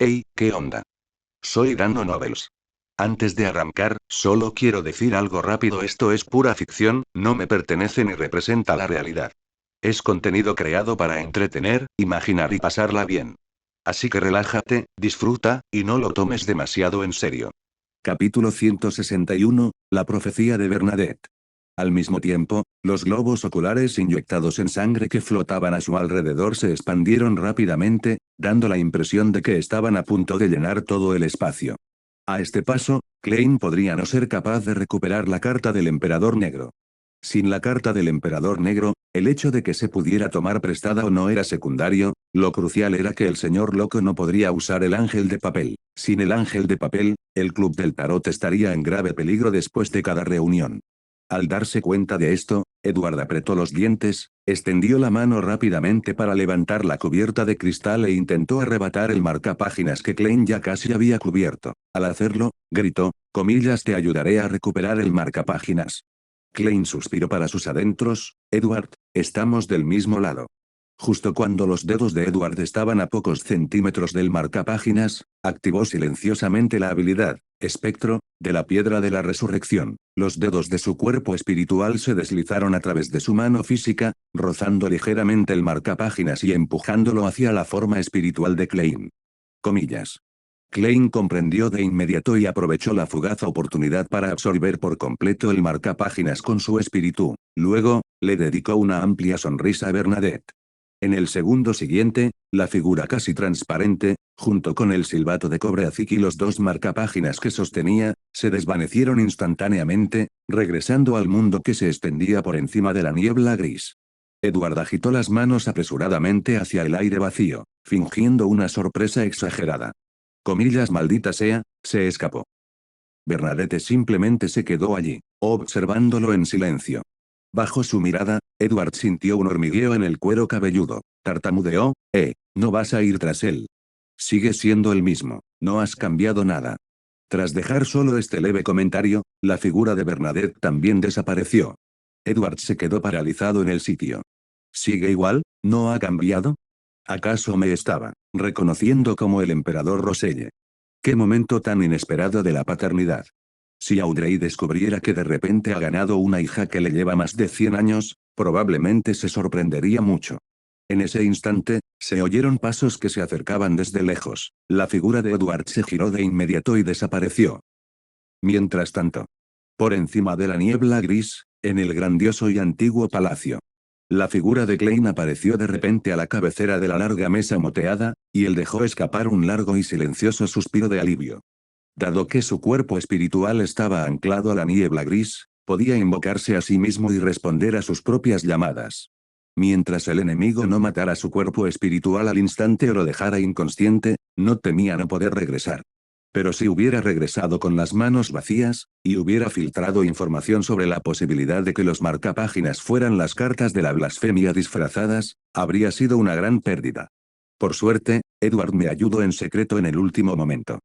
Hey, ¿qué onda? Soy Dano Novels. Antes de arrancar, solo quiero decir algo rápido: esto es pura ficción, no me pertenece ni representa la realidad. Es contenido creado para entretener, imaginar y pasarla bien. Así que relájate, disfruta, y no lo tomes demasiado en serio. Capítulo 161, La profecía de Bernadette. Al mismo tiempo, los globos oculares inyectados en sangre que flotaban a su alrededor se expandieron rápidamente, dando la impresión de que estaban a punto de llenar todo el espacio. A este paso, Klein podría no ser capaz de recuperar la carta del Emperador Negro. Sin la carta del Emperador Negro, el hecho de que se pudiera tomar prestada o no era secundario, lo crucial era que el señor loco no podría usar el ángel de papel. Sin el ángel de papel, el Club del Tarot estaría en grave peligro después de cada reunión. Al darse cuenta de esto, Edward apretó los dientes, extendió la mano rápidamente para levantar la cubierta de cristal e intentó arrebatar el marcapáginas que Klein ya casi había cubierto. Al hacerlo, gritó: comillas, te ayudaré a recuperar el marcapáginas. Klein suspiró para sus adentros: Edward, estamos del mismo lado. Justo cuando los dedos de Edward estaban a pocos centímetros del marcapáginas, activó silenciosamente la habilidad, espectro, de la piedra de la resurrección. Los dedos de su cuerpo espiritual se deslizaron a través de su mano física, rozando ligeramente el marcapáginas y empujándolo hacia la forma espiritual de Klein. Comillas. Klein comprendió de inmediato y aprovechó la fugaz oportunidad para absorber por completo el marcapáginas con su espíritu. Luego, le dedicó una amplia sonrisa a Bernadette. En el segundo siguiente, la figura casi transparente, junto con el silbato de Cobrazik y los dos marcapáginas que sostenía, se desvanecieron instantáneamente, regresando al mundo que se extendía por encima de la niebla gris. Edward agitó las manos apresuradamente hacia el aire vacío, fingiendo una sorpresa exagerada. Comillas, maldita sea, se escapó. Bernadette simplemente se quedó allí, observándolo en silencio. Bajo su mirada, Edward sintió un hormigueo en el cuero cabelludo. Tartamudeó: no vas a ir tras él. Sigue siendo el mismo, no has cambiado nada. Tras dejar solo este leve comentario, la figura de Bernadette también desapareció. Edward se quedó paralizado en el sitio. ¿Sigue igual? ¿No ha cambiado? ¿Acaso me estaba reconociendo como el emperador Roselle? ¡Qué momento tan inesperado de la paternidad! Si Audrey descubriera que de repente ha ganado una hija que le lleva más de 100 años, probablemente se sorprendería mucho. En ese instante, se oyeron pasos que se acercaban desde lejos. La figura de Edward se giró de inmediato y desapareció. Mientras tanto, por encima de la niebla gris, en el grandioso y antiguo palacio, la figura de Klein apareció de repente a la cabecera de la larga mesa moteada, y él dejó escapar un largo y silencioso suspiro de alivio. Dado que su cuerpo espiritual estaba anclado a la niebla gris, podía invocarse a sí mismo y responder a sus propias llamadas. Mientras el enemigo no matara su cuerpo espiritual al instante o lo dejara inconsciente, no temía no poder regresar. Pero si hubiera regresado con las manos vacías, y hubiera filtrado información sobre la posibilidad de que los marcapáginas fueran las cartas de la blasfemia disfrazadas, habría sido una gran pérdida. Por suerte, Edward me ayudó en secreto en el último momento.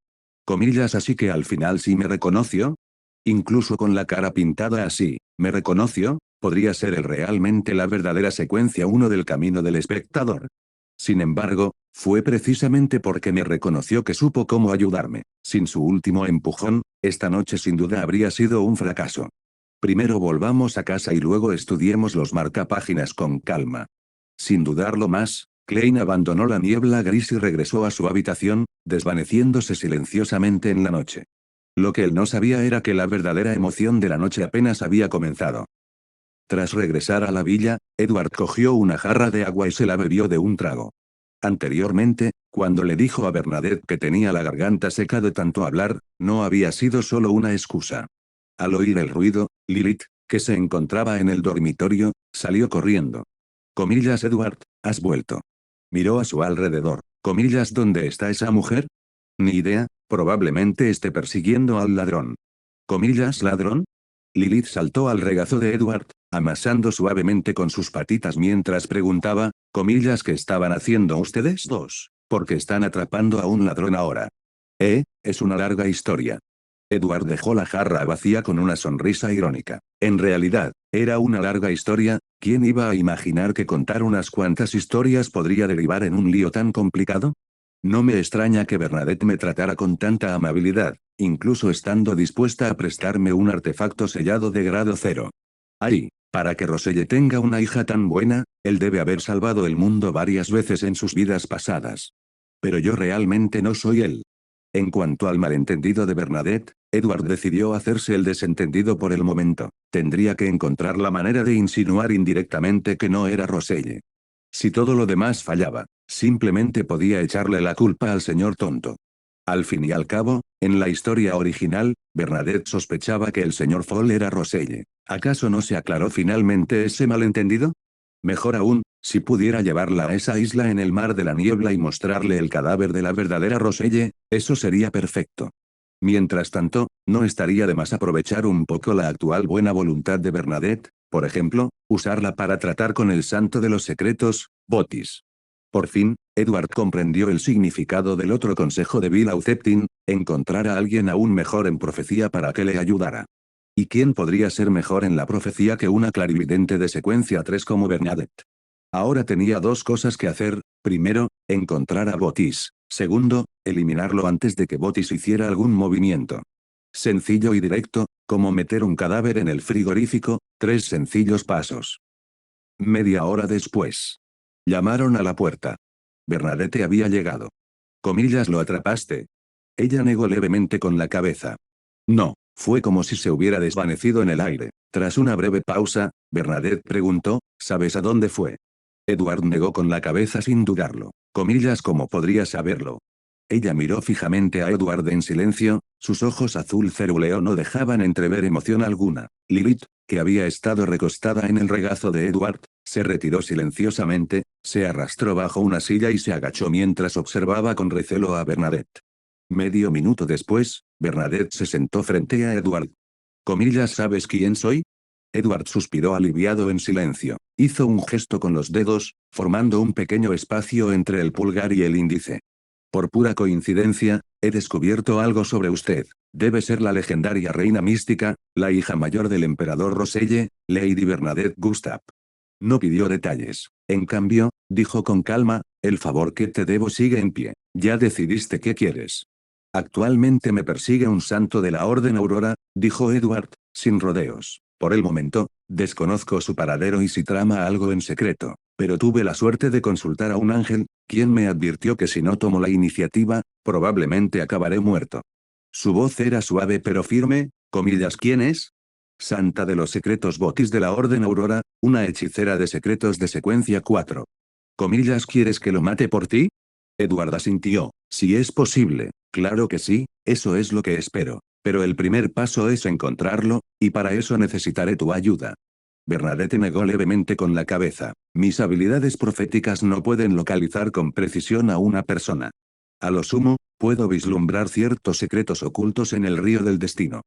Comillas, así que al final sí me reconoció. Incluso con la cara pintada así, ¿me reconoció? Podría ser el realmente la verdadera secuencia 1 del camino del espectador. Sin embargo, fue precisamente porque me reconoció que supo cómo ayudarme. Sin su último empujón, esta noche sin duda habría sido un fracaso. Primero volvamos a casa y luego estudiemos los marcapáginas con calma. Sin dudarlo más, Klein abandonó la niebla gris y regresó a su habitación, desvaneciéndose silenciosamente en la noche. Lo que él no sabía era que la verdadera emoción de la noche apenas había comenzado. Tras regresar a la villa, Edward cogió una jarra de agua y se la bebió de un trago. Anteriormente, cuando le dijo a Bernadette que tenía la garganta seca de tanto hablar, no había sido solo una excusa. Al oír el ruido, Lilith, que se encontraba en el dormitorio, salió corriendo. Comillas, Edward, has vuelto. Miró a su alrededor. Comillas, ¿dónde está esa mujer? Ni idea, probablemente esté persiguiendo al ladrón. Comillas, ¿ladrón? Lilith saltó al regazo de Edward, amasando suavemente con sus patitas mientras preguntaba: comillas, ¿qué estaban haciendo ustedes dos? Porque están atrapando a un ladrón ahora. Es una larga historia. Edward dejó la jarra vacía con una sonrisa irónica. En realidad, era una larga historia. ¿Quién iba a imaginar que contar unas cuantas historias podría derivar en un lío tan complicado? No me extraña que Bernadette me tratara con tanta amabilidad, incluso estando dispuesta a prestarme un artefacto sellado de grado cero. ¡Ay! Para que Roselle tenga una hija tan buena, él debe haber salvado el mundo varias veces en sus vidas pasadas. Pero yo realmente no soy él. En cuanto al malentendido de Bernadette, Edward decidió hacerse el desentendido por el momento. Tendría que encontrar la manera de insinuar indirectamente que no era Roselle. Si todo lo demás fallaba, simplemente podía echarle la culpa al señor tonto. Al fin y al cabo, en la historia original, Bernadette sospechaba que el señor Fall era Roselle. ¿Acaso no se aclaró finalmente ese malentendido? Mejor aún, si pudiera llevarla a esa isla en el mar de la niebla y mostrarle el cadáver de la verdadera Roselle, eso sería perfecto. Mientras tanto, no estaría de más aprovechar un poco la actual buena voluntad de Bernadette, por ejemplo, usarla para tratar con el santo de los secretos, Botis. Por fin, Edward comprendió el significado del otro consejo de Bill Auceptin, encontrar a alguien aún mejor en profecía para que le ayudara. ¿Y quién podría ser mejor en la profecía que una clarividente de secuencia 3 como Bernadette? Ahora tenía dos cosas que hacer: primero, encontrar a Botis; segundo, eliminarlo antes de que Botis hiciera algún movimiento. Sencillo y directo, como meter un cadáver en el frigorífico, 3 sencillos pasos. Media hora después. Llamaron a la puerta. Bernadette había llegado. Comillas, ¿lo atrapaste? Ella negó levemente con la cabeza. No, fue como si se hubiera desvanecido en el aire. Tras una breve pausa, Bernadette preguntó, ¿sabes a dónde fue? Edward negó con la cabeza sin dudarlo. Comillas, ¿cómo podría saberlo? Ella miró fijamente a Edward en silencio, sus ojos azul cerúleo no dejaban entrever emoción alguna. Lilith, que había estado recostada en el regazo de Edward, se retiró silenciosamente, se arrastró bajo una silla y se agachó mientras observaba con recelo a Bernadette. Medio minuto después, Bernadette se sentó frente a Edward. Comillas, ¿sabes quién soy? Edward suspiró aliviado en silencio. Hizo un gesto con los dedos, formando un pequeño espacio entre el pulgar y el índice. Por pura coincidencia, he descubierto algo sobre usted. Debe ser la legendaria reina mística, la hija mayor del emperador Roselle, Lady Bernadette Gustav. No pidió detalles. En cambio, dijo con calma, el favor que te debo sigue en pie. ¿Ya decidiste qué quieres? Actualmente me persigue un santo de la Orden Aurora, dijo Edward, sin rodeos. Por el momento, desconozco su paradero y si trama algo en secreto, pero tuve la suerte de consultar a un ángel, quien me advirtió que si no tomo la iniciativa, probablemente acabaré muerto. Su voz era suave pero firme. Comillas, ¿quién es? Santa de los secretos Botis de la Orden Aurora, una hechicera de secretos de secuencia 4. Comillas, ¿quieres que lo mate por ti? Edward asintió. Si es posible, claro que sí, eso es lo que espero. Pero el primer paso es encontrarlo, y para eso necesitaré tu ayuda. Bernadette negó levemente con la cabeza. Mis habilidades proféticas no pueden localizar con precisión a una persona. A lo sumo, puedo vislumbrar ciertos secretos ocultos en el río del destino.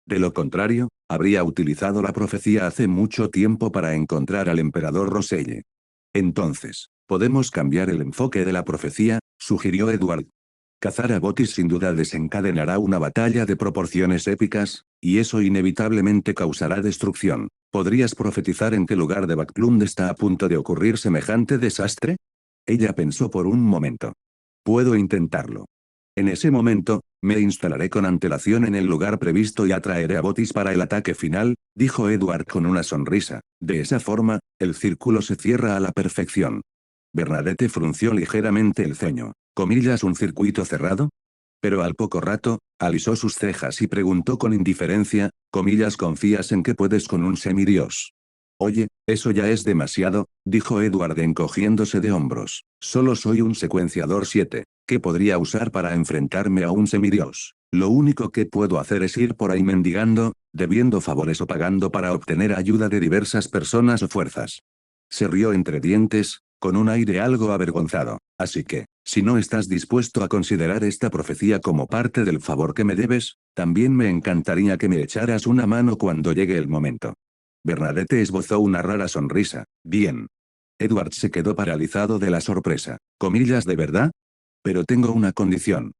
De lo contrario, habría utilizado la profecía hace mucho tiempo para encontrar al emperador Roselle. Entonces, ¿podemos cambiar el enfoque de la profecía?, sugirió Edward. Cazar a Botis sin duda desencadenará una batalla de proporciones épicas, y eso inevitablemente causará destrucción. ¿Podrías profetizar en qué lugar de Backlund está a punto de ocurrir semejante desastre? Ella pensó por un momento. Puedo intentarlo. En ese momento, me instalaré con antelación en el lugar previsto y atraeré a Botis para el ataque final, dijo Edward con una sonrisa. De esa forma, el círculo se cierra a la perfección. Bernadette frunció ligeramente el ceño. Comillas, ¿un circuito cerrado? Pero al poco rato, alisó sus cejas y preguntó con indiferencia, comillas, ¿confías en que puedes con un semidios? Oye, eso ya es demasiado, dijo Edward encogiéndose de hombros. Solo soy un secuenciador 7, ¿qué podría usar para enfrentarme a un semidios? Lo único que puedo hacer es ir por ahí mendigando, debiendo favores o pagando para obtener ayuda de diversas personas o fuerzas. Se rió entre dientes, con un aire algo avergonzado. Así que, si no estás dispuesto a considerar esta profecía como parte del favor que me debes, también me encantaría que me echaras una mano cuando llegue el momento. Bernadette esbozó una rara sonrisa. Bien. Edward se quedó paralizado de la sorpresa. Comillas, ¿de verdad? Pero tengo una condición.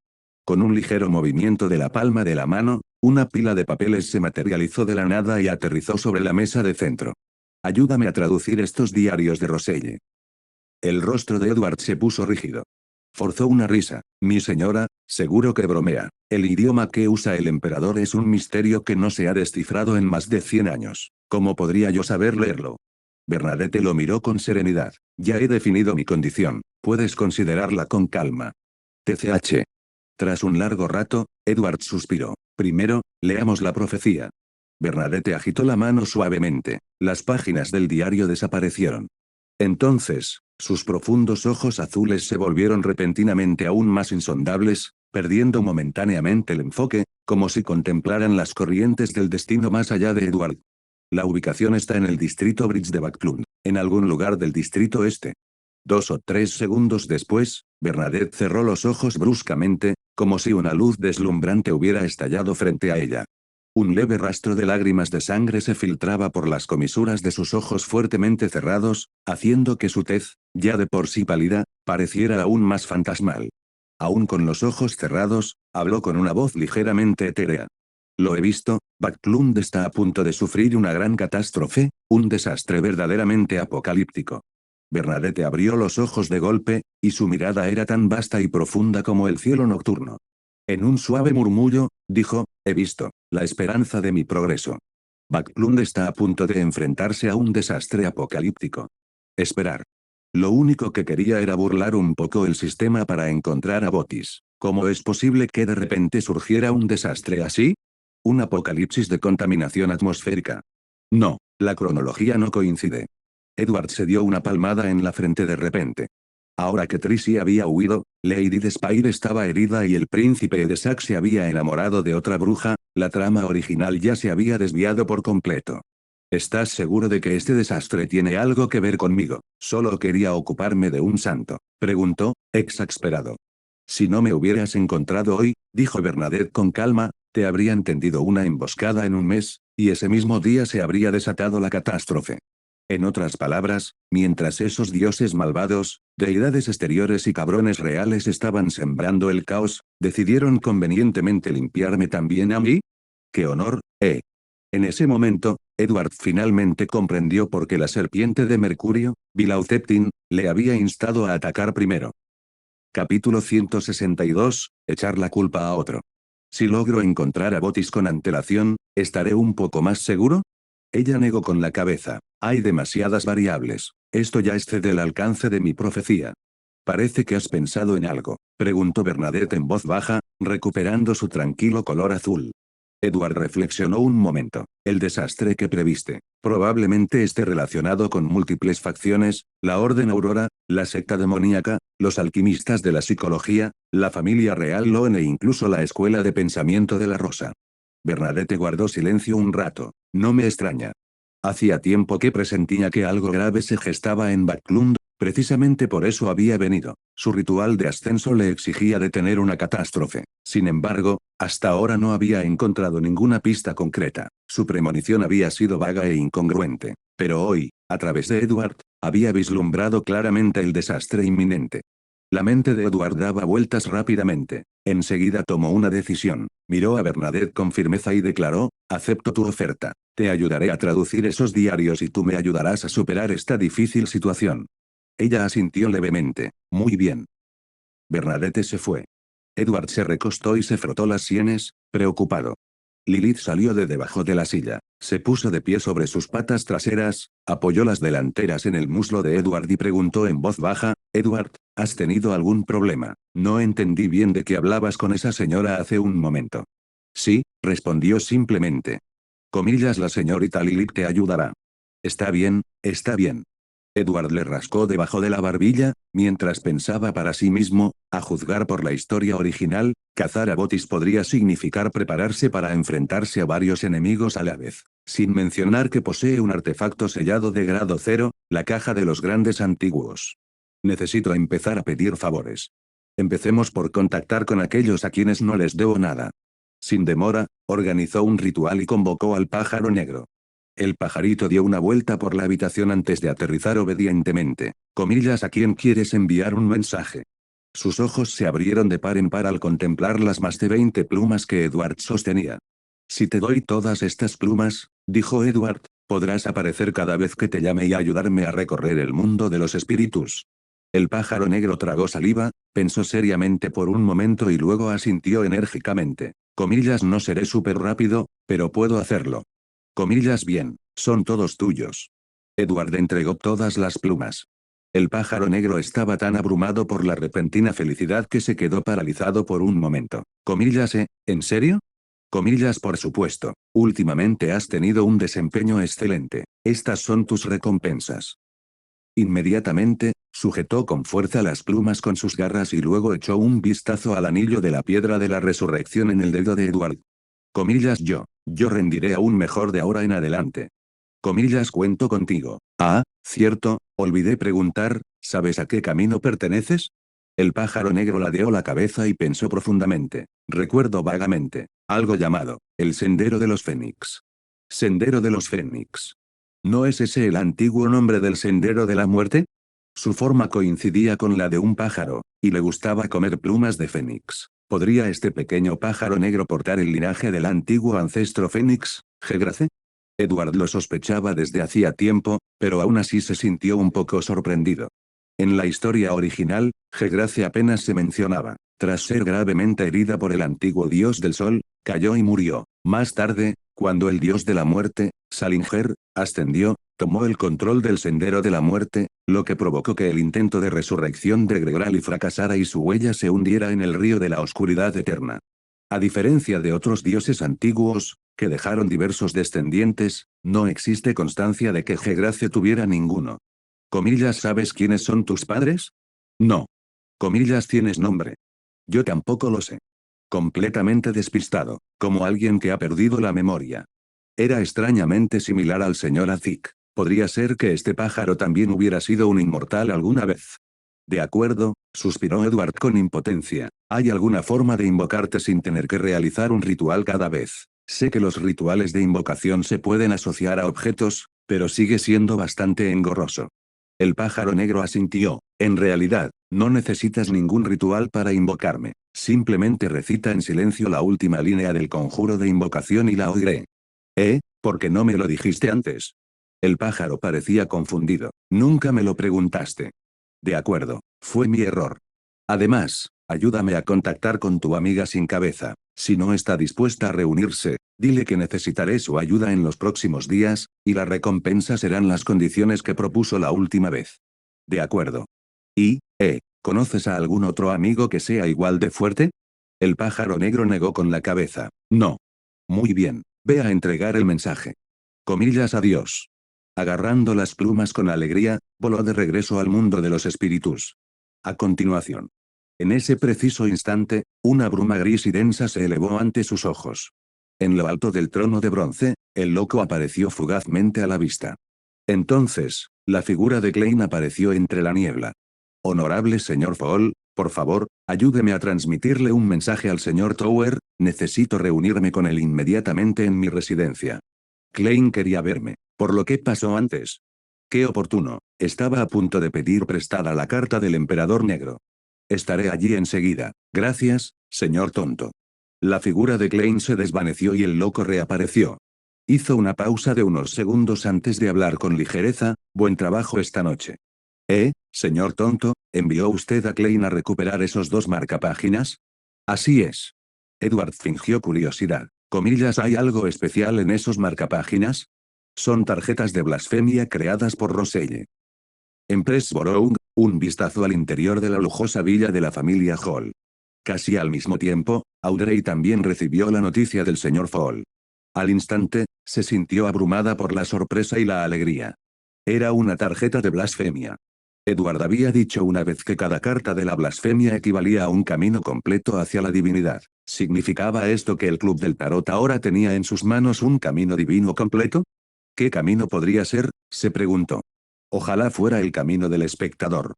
Con un ligero movimiento de la palma de la mano, una pila de papeles se materializó de la nada y aterrizó sobre la mesa de centro. Ayúdame a traducir estos diarios de Roselle. El rostro de Edward se puso rígido. Forzó una risa. Mi señora, seguro que bromea. El idioma que usa el emperador es un misterio que no se ha descifrado en más de 100 años. ¿Cómo podría yo saber leerlo? Bernadette lo miró con serenidad. Ya he definido mi condición. Puedes considerarla con calma. TCH. Tras un largo rato, Edward suspiró. Primero, leamos la profecía. Bernadette agitó la mano suavemente. Las páginas del diario desaparecieron. Entonces, sus profundos ojos azules se volvieron repentinamente aún más insondables, perdiendo momentáneamente el enfoque, como si contemplaran las corrientes del destino más allá de Edward. La ubicación está en el distrito Bridge de Backlund, en algún lugar del distrito este. 2 o 3 segundos después, Bernadette cerró los ojos bruscamente, como si una luz deslumbrante hubiera estallado frente a ella. Un leve rastro de lágrimas de sangre se filtraba por las comisuras de sus ojos fuertemente cerrados, haciendo que su tez, ya de por sí pálida, pareciera aún más fantasmal. Aún con los ojos cerrados, habló con una voz ligeramente etérea. Lo he visto, Backlund está a punto de sufrir una gran catástrofe, un desastre verdaderamente apocalíptico. Bernadette abrió los ojos de golpe, y su mirada era tan vasta y profunda como el cielo nocturno. En un suave murmullo, dijo, he visto, la esperanza de mi progreso. Backlund está a punto de enfrentarse a un desastre apocalíptico. Esperar. Lo único que quería era burlar un poco el sistema para encontrar a Botis. ¿Cómo es posible que de repente surgiera un desastre así? ¿Un apocalipsis de contaminación atmosférica? No, la cronología no coincide. Edward se dio una palmada en la frente de repente. Ahora que Tracy había huido, Lady Despire estaba herida y el príncipe de Saxe se había enamorado de otra bruja, la trama original ya se había desviado por completo. ¿Estás seguro de que este desastre tiene algo que ver conmigo? Solo quería ocuparme de un santo, preguntó, exasperado. Si no me hubieras encontrado hoy, dijo Bernadette con calma, te habrían tendido una emboscada en un mes, y ese mismo día se habría desatado la catástrofe. En otras palabras, mientras esos dioses malvados, deidades exteriores y cabrones reales estaban sembrando el caos, ¿decidieron convenientemente limpiarme también a mí? ¡Qué honor, eh! En ese momento, Edward finalmente comprendió por qué la serpiente de Mercurio, Bilauceptin, le había instado a atacar primero. Capítulo 162, echar la culpa a otro. Si logro encontrar a Botis con antelación, ¿estaré un poco más seguro? Ella negó con la cabeza. Hay demasiadas variables. Esto ya excede el alcance de mi profecía. Parece que has pensado en algo, preguntó Bernadette en voz baja, recuperando su tranquilo color azul. Edward reflexionó un momento. El desastre que previste, probablemente esté relacionado con múltiples facciones, la Orden Aurora, la secta demoníaca, los alquimistas de la psicología, la familia real Loen e incluso la escuela de pensamiento de la Rosa. Bernadette guardó silencio un rato. No me extraña. Hacía tiempo que presentía que algo grave se gestaba en Backlund, precisamente por eso había venido. Su ritual de ascenso le exigía detener una catástrofe. Sin embargo, hasta ahora no había encontrado ninguna pista concreta. Su premonición había sido vaga e incongruente. Pero hoy, a través de Edward, había vislumbrado claramente el desastre inminente. La mente de Edward daba vueltas rápidamente. Enseguida tomó una decisión. Miró a Bernadette con firmeza y declaró, acepto tu oferta. Te ayudaré a traducir esos diarios y tú me ayudarás a superar esta difícil situación. Ella asintió levemente. Muy bien. Bernadette se fue. Edward se recostó y se frotó las sienes, preocupado. Lilith salió de debajo de la silla. Se puso de pie sobre sus patas traseras, apoyó las delanteras en el muslo de Edward y preguntó en voz baja, Edward, ¿has tenido algún problema? No entendí bien de qué hablabas con esa señora hace un momento. Sí, respondió simplemente. Comillas, la señorita Lilith te ayudará. Está bien, está bien. Edward le rascó debajo de la barbilla, mientras pensaba para sí mismo, a juzgar por la historia original, cazar a Botis podría significar prepararse para enfrentarse a varios enemigos a la vez. Sin mencionar que posee un artefacto sellado de grado 0, la caja de los grandes antiguos. Necesito empezar a pedir favores. Empecemos por contactar con aquellos a quienes no les debo nada. Sin demora, organizó un ritual y convocó al pájaro negro. El pajarito dio una vuelta por la habitación antes de aterrizar obedientemente. Comillas, ¿a quién quieres enviar un mensaje? Sus ojos se abrieron de par en par al contemplar las más de 20 plumas que Edward sostenía. Si te doy todas estas plumas, dijo Edward, podrás aparecer cada vez que te llame y ayudarme a recorrer el mundo de los espíritus. El pájaro negro tragó saliva, pensó seriamente por un momento y luego asintió enérgicamente. Comillas, no seré súper rápido, pero puedo hacerlo. Comillas, bien, son todos tuyos. Edward entregó todas las plumas. El pájaro negro estaba tan abrumado por la repentina felicidad que se quedó paralizado por un momento. Comillas, ¿en serio? Comillas, por supuesto. Últimamente has tenido un desempeño excelente. Estas son tus recompensas. Inmediatamente, sujetó con fuerza las plumas con sus garras y luego echó un vistazo al anillo de la piedra de la resurrección en el dedo de Edward. Comillas, yo rendiré aún mejor de ahora en adelante. Comillas, cuento contigo. Ah, cierto, olvidé preguntar, ¿sabes a qué camino perteneces? El pájaro negro ladeó la cabeza y pensó profundamente. Recuerdo vagamente, algo llamado, el Sendero de los Fénix. Sendero de los Fénix. ¿No es ese el antiguo nombre del Sendero de la Muerte? Su forma coincidía con la de un pájaro, y le gustaba comer plumas de fénix. ¿Podría este pequeño pájaro negro portar el linaje del antiguo ancestro fénix, Yggdrasil? Edward lo sospechaba desde hacía tiempo, pero aún así se sintió un poco sorprendido. En la historia original, Yggdrasil apenas se mencionaba. Tras ser gravemente herida por el antiguo dios del sol, cayó y murió. Más tarde, cuando el dios de la muerte, Salinger, ascendió, tomó el control del Sendero de la Muerte, lo que provocó que el intento de resurrección de Gregrali fracasara y su huella se hundiera en el río de la oscuridad eterna. A diferencia de otros dioses antiguos, que dejaron diversos descendientes, no existe constancia de que Yggdrasil tuviera ninguno. Comillas, ¿sabes quiénes son tus padres? No. Comillas, ¿tienes nombre? Yo tampoco lo sé. Completamente despistado, como alguien que ha perdido la memoria. Era extrañamente similar al señor Azik. Podría ser que este pájaro también hubiera sido un inmortal alguna vez. De acuerdo, suspiró Edward con impotencia. ¿Hay alguna forma de invocarte sin tener que realizar un ritual cada vez? Sé que los rituales de invocación se pueden asociar a objetos, pero sigue siendo bastante engorroso. El pájaro negro asintió. En realidad, no necesitas ningún ritual para invocarme. Simplemente recita en silencio la última línea del conjuro de invocación y la oiré. ¿Por qué no me lo dijiste antes? El pájaro parecía confundido. Nunca me lo preguntaste. De acuerdo, fue mi error. Además, ayúdame a contactar con tu amiga sin cabeza. Si no está dispuesta a reunirse, dile que necesitaré su ayuda en los próximos días, y la recompensa serán las condiciones que propuso la última vez. De acuerdo. ¿Y, conoces a algún otro amigo que sea igual de fuerte? El pájaro negro negó con la cabeza. No. Muy bien, ve a entregar el mensaje. Comillas, adiós. Agarrando las plumas con alegría, voló de regreso al mundo de los espíritus. A continuación. En ese preciso instante, una bruma gris y densa se elevó ante sus ojos. En lo alto del trono de bronce, el loco apareció fugazmente a la vista. Entonces, la figura de Klein apareció entre la niebla. Honorable señor Fall, por favor, ayúdeme a transmitirle un mensaje al señor Tower, necesito reunirme con él inmediatamente en mi residencia. Klein quería verme, por lo que pasó antes. Qué oportuno, estaba a punto de pedir prestada la carta del emperador negro. Estaré allí enseguida, gracias, señor tonto. La figura de Klein se desvaneció y el loco reapareció. Hizo una pausa de unos segundos antes de hablar con ligereza, buen trabajo esta noche. Señor tonto, ¿envió usted a Klein a recuperar esos dos marcapáginas? Así es. Edward fingió curiosidad. Comillas, ¿hay algo especial en esos marcapáginas? Son tarjetas de blasfemia creadas por Roselle. En Pressborough, un vistazo al interior de la lujosa villa de la familia Hall. Casi al mismo tiempo, Audrey también recibió la noticia del señor Fall. Al instante, se sintió abrumada por la sorpresa y la alegría. Era una tarjeta de blasfemia. Edward había dicho una vez que cada carta de la blasfemia equivalía a un camino completo hacia la divinidad. ¿Significaba esto que el Club del Tarot ahora tenía en sus manos un camino divino completo? ¿Qué camino podría ser?, se preguntó. Ojalá fuera el camino del espectador.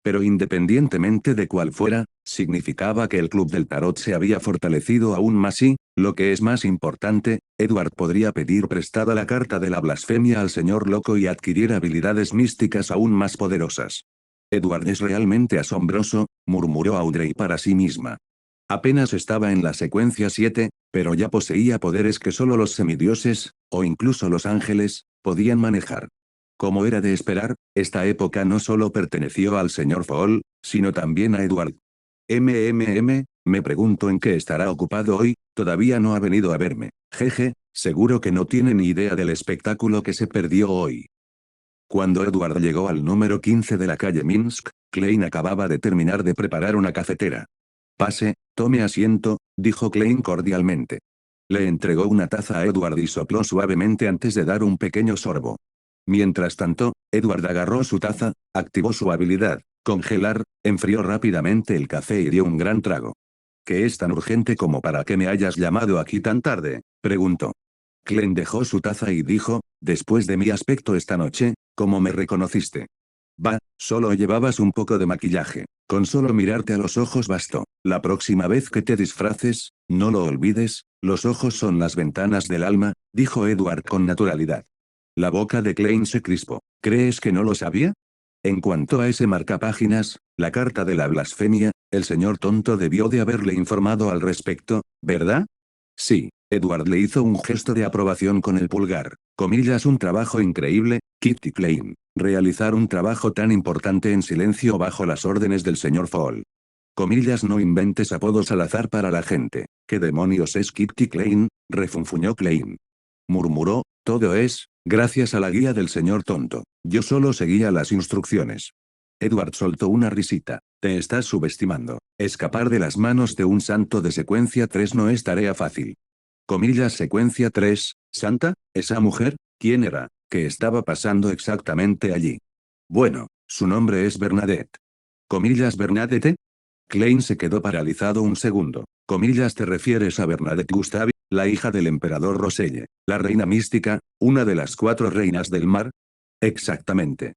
Pero independientemente de cuál fuera, significaba que el Club del Tarot se había fortalecido aún más y, lo que es más importante, Edward podría pedir prestada la carta de la blasfemia al señor loco y adquirir habilidades místicas aún más poderosas. Edward es realmente asombroso, murmuró Audrey para sí misma. Apenas estaba en la secuencia 7, pero ya poseía poderes que solo los semidioses, o incluso los ángeles, podían manejar. Como era de esperar, esta época no solo perteneció al señor Fall, sino también a Edward. Me pregunto en qué estará ocupado hoy, todavía no ha venido a verme. Jeje, seguro que no tiene ni idea del espectáculo que se perdió hoy. Cuando Edward llegó al número 15 de la calle Minsk, Klein acababa de terminar de preparar una cafetera. Pase, tome asiento, dijo Klein cordialmente. Le entregó una taza a Edward y sopló suavemente antes de dar un pequeño sorbo. Mientras tanto, Edward agarró su taza, activó su habilidad, congelar, enfrió rápidamente el café y dio un gran trago. ¿Qué es tan urgente como para que me hayas llamado aquí tan tarde?, preguntó. Klein dejó su taza y dijo, después de mi aspecto esta noche, ¿cómo me reconociste? Va, solo llevabas un poco de maquillaje. Con solo mirarte a los ojos bastó. La próxima vez que te disfraces, no lo olvides, los ojos son las ventanas del alma, dijo Edward con naturalidad. La boca de Klein se crispó. ¿Crees que no lo sabía? En cuanto a ese marcapáginas, la carta de la blasfemia, el señor tonto debió de haberle informado al respecto, ¿verdad? Sí, Edward le hizo un gesto de aprobación con el pulgar. Comillas, un trabajo increíble, Kitty Klein. Realizar un trabajo tan importante en silencio bajo las órdenes del señor Fall. Comillas, no inventes apodos al azar para la gente. ¿Qué demonios es Kitty Klein? Refunfuñó Klein. Murmuró, todo es, gracias a la guía del señor tonto. Yo solo seguía las instrucciones. Edward soltó una risita. Te estás subestimando. Escapar de las manos de un santo de secuencia 3 no es tarea fácil. Comillas, secuencia 3, ¿santa? ¿Esa mujer? ¿Quién era? ¿Qué estaba pasando exactamente allí? Bueno, su nombre es Bernadette. Comillas, ¿Bernadette? Klein se quedó paralizado un segundo. Comillas, ¿te refieres a Bernadette Gustavi, la hija del emperador Roselle, la reina mística, una de las 4 reinas del mar? Exactamente.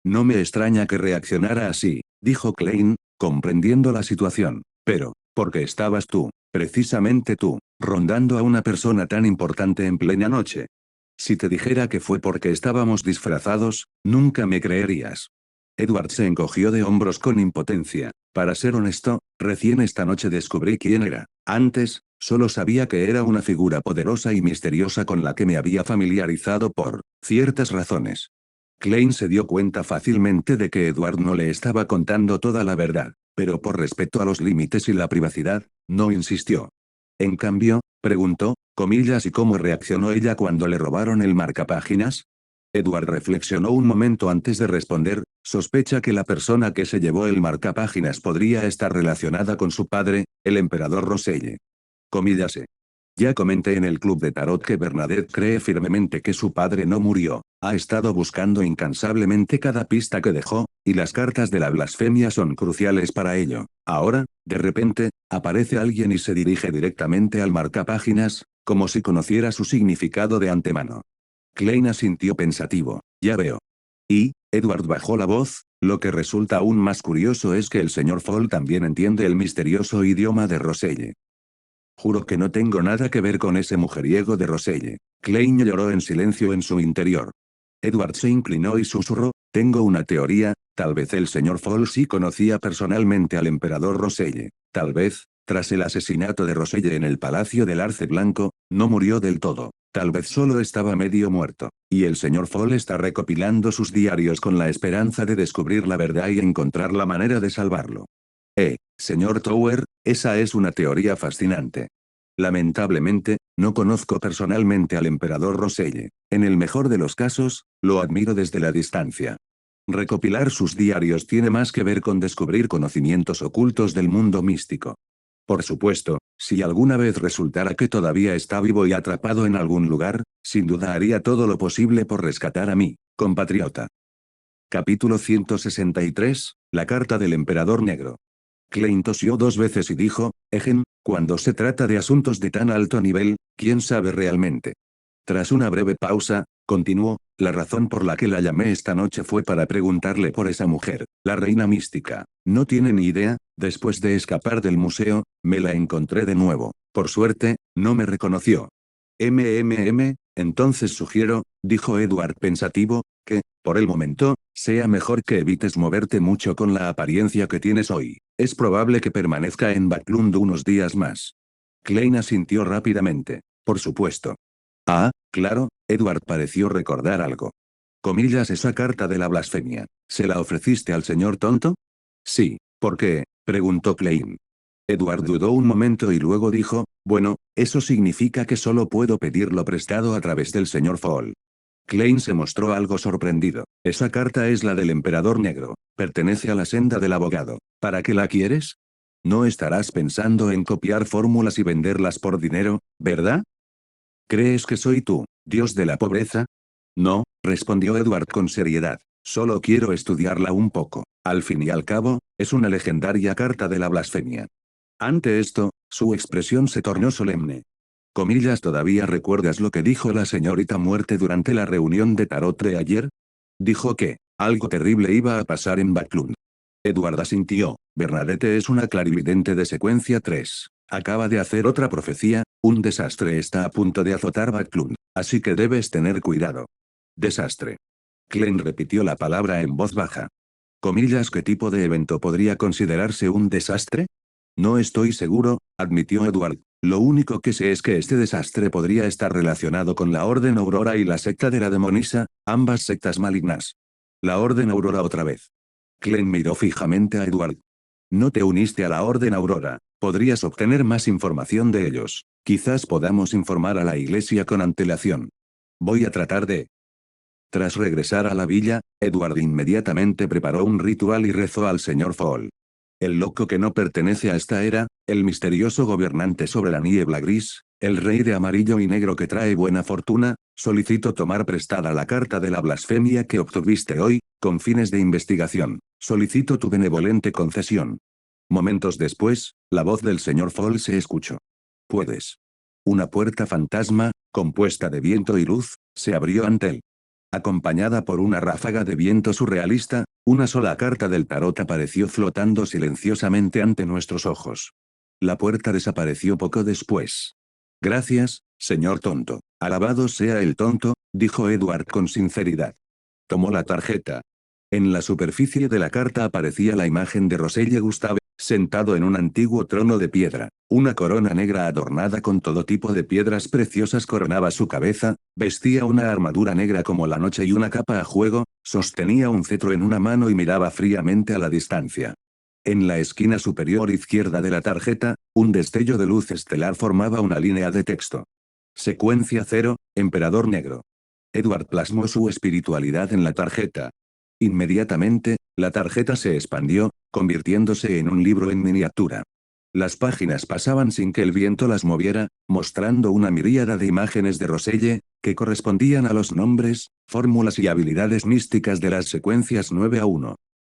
No me extraña que reaccionara así, dijo Klein, comprendiendo la situación. Pero, ¿por qué estabas tú, precisamente tú, rondando a una persona tan importante en plena noche? Si te dijera que fue porque estábamos disfrazados, nunca me creerías. Edward se encogió de hombros con impotencia. Para ser honesto, recién esta noche descubrí quién era. Antes, solo sabía que era una figura poderosa y misteriosa con la que me había familiarizado por ciertas razones. Klein se dio cuenta fácilmente de que Edward no le estaba contando toda la verdad, pero por respeto a los límites y la privacidad, no insistió. En cambio, preguntó, comillas, ¿y cómo reaccionó ella cuando le robaron el marcapáginas? Edward reflexionó un momento antes de responder, sospecha que la persona que se llevó el marcapáginas podría estar relacionada con su padre, el emperador Roselle. Comillas. Ya comenté en el club de tarot que Bernadette cree firmemente que su padre no murió, ha estado buscando incansablemente cada pista que dejó, y las cartas de la blasfemia son cruciales para ello. Ahora, de repente, aparece alguien y se dirige directamente al marcapáginas, como si conociera su significado de antemano. Klein asintió pensativo, ya veo. Y, Edward bajó la voz, lo que resulta aún más curioso es que el señor Fall también entiende el misterioso idioma de Roselle. Juro que no tengo nada que ver con ese mujeriego de Roselle. Klein lloró en silencio en su interior. Edward se inclinó y susurró, tengo una teoría, tal vez el señor Fall sí conocía personalmente al emperador Roselle. Tal vez, tras el asesinato de Roselle en el Palacio del Arce Blanco, no murió del todo. Tal vez solo estaba medio muerto. Y el señor Fall está recopilando sus diarios con la esperanza de descubrir la verdad y encontrar la manera de salvarlo. Señor Tower, esa es una teoría fascinante. Lamentablemente, no conozco personalmente al emperador Roselle. En el mejor de los casos, lo admiro desde la distancia. Recopilar sus diarios tiene más que ver con descubrir conocimientos ocultos del mundo místico. Por supuesto, si alguna vez resultara que todavía está vivo y atrapado en algún lugar, sin duda haría todo lo posible por rescatar a mi compatriota. Capítulo 163, la carta del emperador negro. Klein tosió 2 veces y dijo, cuando se trata de asuntos de tan alto nivel, ¿quién sabe realmente? Tras una breve pausa, continuó, la razón por la que la llamé esta noche fue para preguntarle por esa mujer, la reina mística. No tiene ni idea, después de escapar del museo, me la encontré de nuevo. Por suerte, no me reconoció. Entonces sugiero, dijo Edward pensativo, que, por el momento, sea mejor que evites moverte mucho con la apariencia que tienes hoy. Es probable que permanezca en Backlund unos días más. Klein asintió rápidamente. Por supuesto. Ah, claro, Edward pareció recordar algo. Comillas, esa carta de la blasfemia. ¿Se la ofreciste al señor tonto? Sí. ¿Por qué? Preguntó Klein. Edward dudó un momento y luego dijo, bueno, eso significa que solo puedo pedirlo prestado a través del señor Fall. Klein se mostró algo sorprendido. Esa carta es la del emperador negro. Pertenece a la senda del abogado. ¿Para qué la quieres? No estarás pensando en copiar fórmulas y venderlas por dinero, ¿verdad? ¿Crees que soy tú, dios de la pobreza? No, respondió Edward con seriedad. Solo quiero estudiarla un poco. Al fin y al cabo, es una legendaria carta de la blasfemia. Ante esto, su expresión se tornó solemne. Comillas, ¿todavía recuerdas lo que dijo la señorita Muerte durante la reunión de tarot de ayer? Dijo que, algo terrible iba a pasar en Backlund. Edward asintió. Bernadette es una clarividente de secuencia 3. Acaba de hacer otra profecía, un desastre está a punto de azotar Backlund, así que debes tener cuidado. Desastre. Klein repitió la palabra en voz baja. Comillas, ¿qué tipo de evento podría considerarse un desastre? No estoy seguro, admitió Edward. Lo único que sé es que este desastre podría estar relacionado con la Orden Aurora y la secta de la Demonisa, ambas sectas malignas. La Orden Aurora otra vez. Klein miró fijamente a Edward. No te uniste a la Orden Aurora. Podrías obtener más información de ellos. Quizás podamos informar a la iglesia con antelación. Voy a tratar de... Tras regresar a la villa, Edward inmediatamente preparó un ritual y rezó al señor Fall. El loco que no pertenece a esta era, el misterioso gobernante sobre la niebla gris, el rey de amarillo y negro que trae buena fortuna, solicito tomar prestada la carta de la blasfemia que obtuviste hoy, con fines de investigación. Solicito tu benevolente concesión. Momentos después, la voz del señor Fall se escuchó. Puedes. Una puerta fantasma, compuesta de viento y luz, se abrió ante él. Acompañada por una ráfaga de viento surrealista, una sola carta del tarot apareció flotando silenciosamente ante nuestros ojos. La puerta desapareció poco después. Gracias, señor tonto. Alabado sea el tonto, dijo Edward con sinceridad. Tomó la tarjeta. En la superficie de la carta aparecía la imagen de Roselle Gustave, sentado en un antiguo trono de piedra. Una corona negra adornada con todo tipo de piedras preciosas coronaba su cabeza, vestía una armadura negra como la noche y una capa a juego, sostenía un cetro en una mano y miraba fríamente a la distancia. En la esquina superior izquierda de la tarjeta, un destello de luz estelar formaba una línea de texto. Secuencia 0, Emperador Negro. Edward plasmó su espiritualidad en la tarjeta. Inmediatamente, la tarjeta se expandió, convirtiéndose en un libro en miniatura. Las páginas pasaban sin que el viento las moviera, mostrando una miríada de imágenes de Roselle, que correspondían a los nombres, fórmulas y habilidades místicas de las secuencias 9 a 1.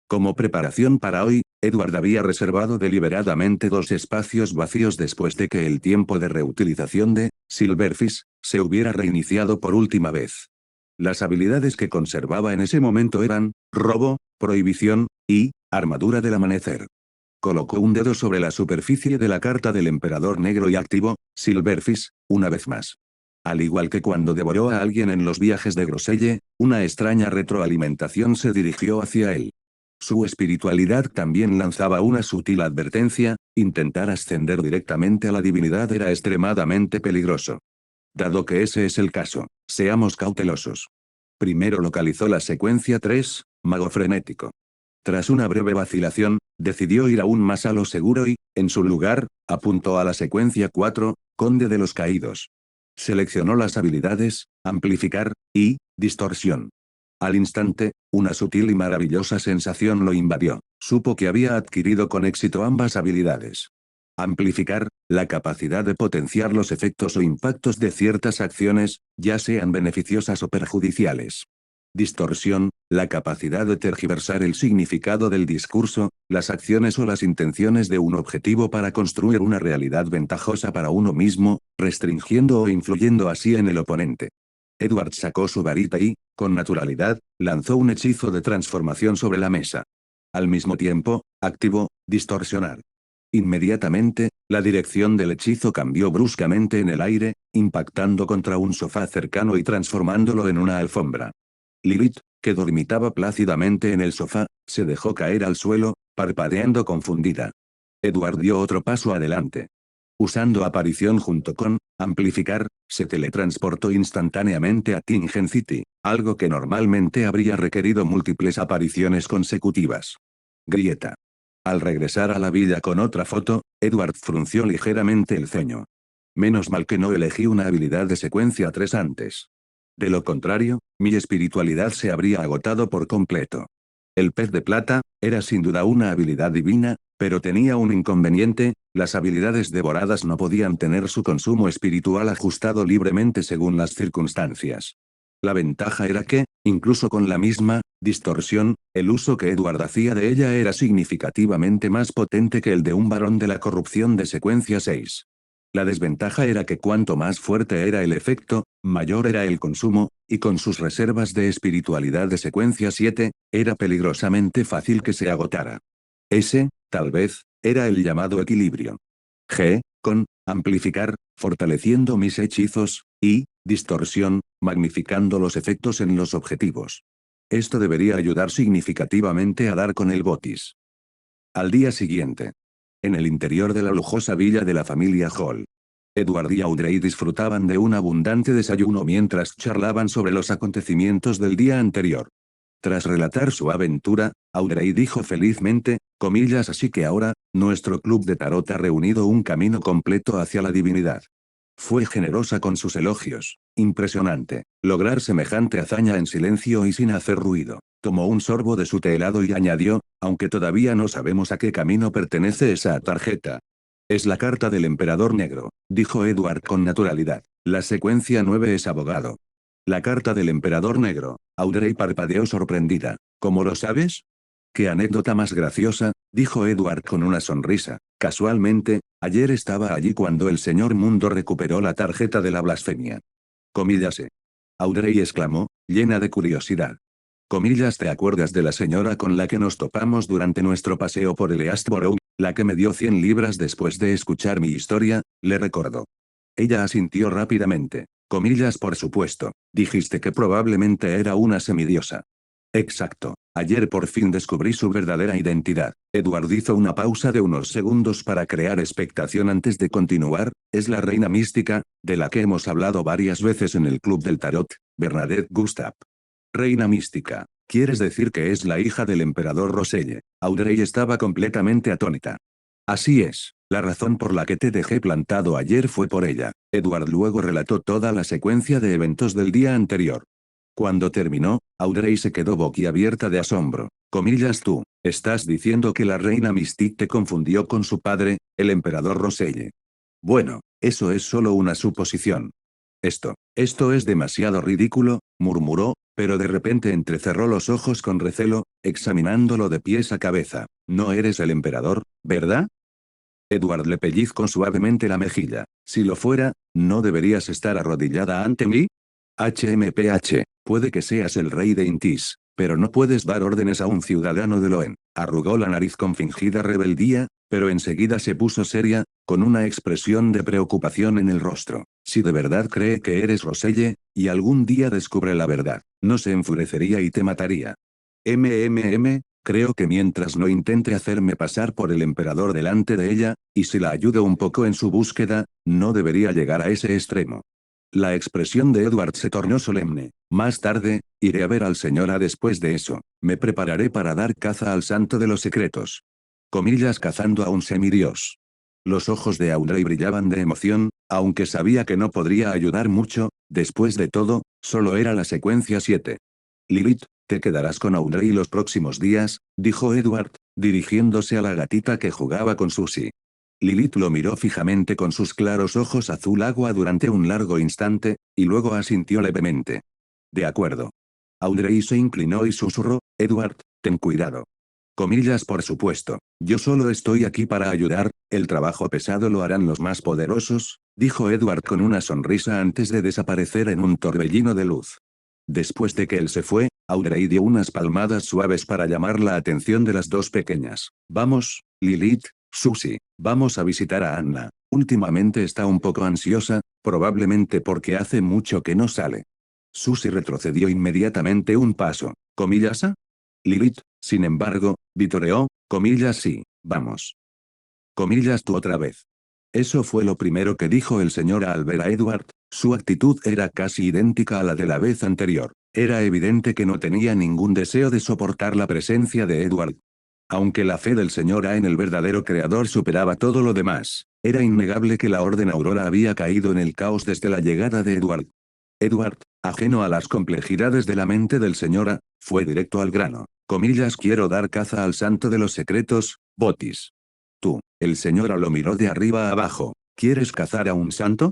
Como preparación para hoy, Edward había reservado deliberadamente 2 espacios vacíos después de que el tiempo de reutilización de Silverfish se hubiera reiniciado por última vez. Las habilidades que conservaba en ese momento eran robo, prohibición y armadura del amanecer. Colocó un dedo sobre la superficie de la carta del emperador negro y activó Silverfish una vez más. Al igual que cuando devoró a alguien en los viajes de Groselle, una extraña retroalimentación se dirigió hacia él. Su espiritualidad también lanzaba una sutil advertencia: intentar ascender directamente a la divinidad era extremadamente peligroso. Dado que ese es el caso, seamos cautelosos. Primero localizó la secuencia 3, mago frenético. Tras una breve vacilación, decidió ir aún más a lo seguro y, en su lugar, apuntó a la secuencia 4, conde de los caídos. Seleccionó las habilidades, amplificar y distorsión. Al instante, una sutil y maravillosa sensación lo invadió. Supo que había adquirido con éxito ambas habilidades. Amplificar, la capacidad de potenciar los efectos o impactos de ciertas acciones, ya sean beneficiosas o perjudiciales. Distorsión, la capacidad de tergiversar el significado del discurso, las acciones o las intenciones de un objetivo para construir una realidad ventajosa para uno mismo, restringiendo o influyendo así en el oponente. Edward sacó su varita y, con naturalidad, lanzó un hechizo de transformación sobre la mesa. Al mismo tiempo, activó distorsionar. Inmediatamente, la dirección del hechizo cambió bruscamente en el aire, impactando contra un sofá cercano y transformándolo en una alfombra. Lilith, que dormitaba plácidamente en el sofá, se dejó caer al suelo, parpadeando confundida. Edward dio otro paso adelante. Usando aparición junto con amplificar, se teletransportó instantáneamente a Tingen City, algo que normalmente habría requerido múltiples apariciones consecutivas. Grieta. Al regresar a la villa con otra foto, Edward frunció ligeramente el ceño. Menos mal que no elegí una habilidad de secuencia 3 antes. De lo contrario, mi espiritualidad se habría agotado por completo. El pez de plata era sin duda una habilidad divina, pero tenía un inconveniente: las habilidades devoradas no podían tener su consumo espiritual ajustado libremente según las circunstancias. La ventaja era que, incluso con la misma distorsión, el uso que Edward hacía de ella era significativamente más potente que el de un varón de la corrupción de secuencia 6. La desventaja era que cuanto más fuerte era el efecto, mayor era el consumo, y con sus reservas de espiritualidad de secuencia 7, era peligrosamente fácil que se agotara. Ese, tal vez, era el llamado equilibrio. Con amplificar, fortaleciendo mis hechizos, y distorsión, magnificando los efectos en los objetivos. Esto debería ayudar significativamente a dar con el botis. Al día siguiente. En el interior de la lujosa villa de la familia Hall. Edward y Audrey disfrutaban de un abundante desayuno mientras charlaban sobre los acontecimientos del día anterior. Tras relatar su aventura, Audrey dijo felizmente, comillas, así que ahora, nuestro club de tarot ha reunido un camino completo hacia la divinidad. Fue generosa con sus elogios. Impresionante. Lograr semejante hazaña en silencio y sin hacer ruido. Tomó un sorbo de su té helado y añadió, aunque todavía no sabemos a qué camino pertenece esa tarjeta. Es la carta del emperador negro, dijo Edward con naturalidad. La secuencia 9 es abogado. La carta del emperador negro. Audrey parpadeó sorprendida. ¿Cómo lo sabes? Qué anécdota más graciosa, dijo Edward con una sonrisa. Casualmente, ayer estaba allí cuando el señor Mundo recuperó la tarjeta de la blasfemia. Comillas. Audrey exclamó, llena de curiosidad. Comillas, ¿te acuerdas de la señora con la que nos topamos durante nuestro paseo por el Eastborough, la que me dio 100 libras después de escuchar mi historia? Le recordó. Ella asintió rápidamente. Comillas, por supuesto. Dijiste que probablemente era una semidiosa. Exacto. Ayer por fin descubrí su verdadera identidad. Edward hizo una pausa de unos segundos para crear expectación antes de continuar. Es la reina mística, de la que hemos hablado varias veces en el Club del Tarot, Bernadette Gustav. Reina mística. ¿Quieres decir que es la hija del emperador Roselle? Audrey estaba completamente atónita. Así es. La razón por la que te dejé plantado ayer fue por ella. Edward luego relató toda la secuencia de eventos del día anterior. Cuando terminó, Audrey se quedó boquiabierta de asombro. Comillas, tú, ¿estás diciendo que la reina Mystique te confundió con su padre, el emperador Roselle? Bueno, eso es solo una suposición. Esto es demasiado ridículo, murmuró, pero de repente entrecerró los ojos con recelo, examinándolo de pies a cabeza. No eres el emperador, ¿verdad? Edward le pellizcó suavemente la mejilla. Si lo fuera, ¿no deberías estar arrodillada ante mí? HMPH, puede que seas el rey de Intis, pero no puedes dar órdenes a un ciudadano de Loen. Arrugó la nariz con fingida rebeldía, pero enseguida se puso seria, con una expresión de preocupación en el rostro. Si de verdad cree que eres Roselle, y algún día descubre la verdad, no se enfurecería y te mataría. Creo que mientras no intente hacerme pasar por el emperador delante de ella, y si la ayudo un poco en su búsqueda, no debería llegar a ese extremo. La expresión de Edward se tornó solemne. Más tarde, iré a ver al señor A. Después de eso, me prepararé para dar caza al santo de los secretos. Comillas, cazando a un semidios. Los ojos de Audrey brillaban de emoción, aunque sabía que no podría ayudar mucho. Después de todo, solo era la secuencia 7. Lilith, te quedarás con Audrey los próximos días, dijo Edward, dirigiéndose a la gatita que jugaba con Susie. Lilith lo miró fijamente con sus claros ojos azul agua durante un largo instante, y luego asintió levemente. De acuerdo. Audrey se inclinó y susurró, Edward, ten cuidado. Comillas, por supuesto. Yo solo estoy aquí para ayudar, el trabajo pesado lo harán los más poderosos, dijo Edward con una sonrisa antes de desaparecer en un torbellino de luz. Después de que él se fue, Audrey dio unas palmadas suaves para llamar la atención de las dos pequeñas. Vamos, Lilith, Susie, vamos a visitar a Anna. Últimamente está un poco ansiosa, probablemente porque hace mucho que no sale. Susie retrocedió inmediatamente un paso. ¿Comillas a? Lilith, sin embargo, vitoreó, comillas sí, vamos. Comillas tú otra vez. Eso fue lo primero que dijo el señor al ver a Edward. Su actitud era casi idéntica a la de la vez anterior. Era evidente que no tenía ningún deseo de soportar la presencia de Edward. Aunque la fe del señor A en el verdadero creador superaba todo lo demás, era innegable que la Orden Aurora había caído en el caos desde la llegada de Edward. Edward, ajeno a las complejidades de la mente del señor A, fue directo al grano. Comillas, quiero dar caza al santo de los secretos, Botis. Tú, el señor A lo miró de arriba a abajo. ¿Quieres cazar a un santo?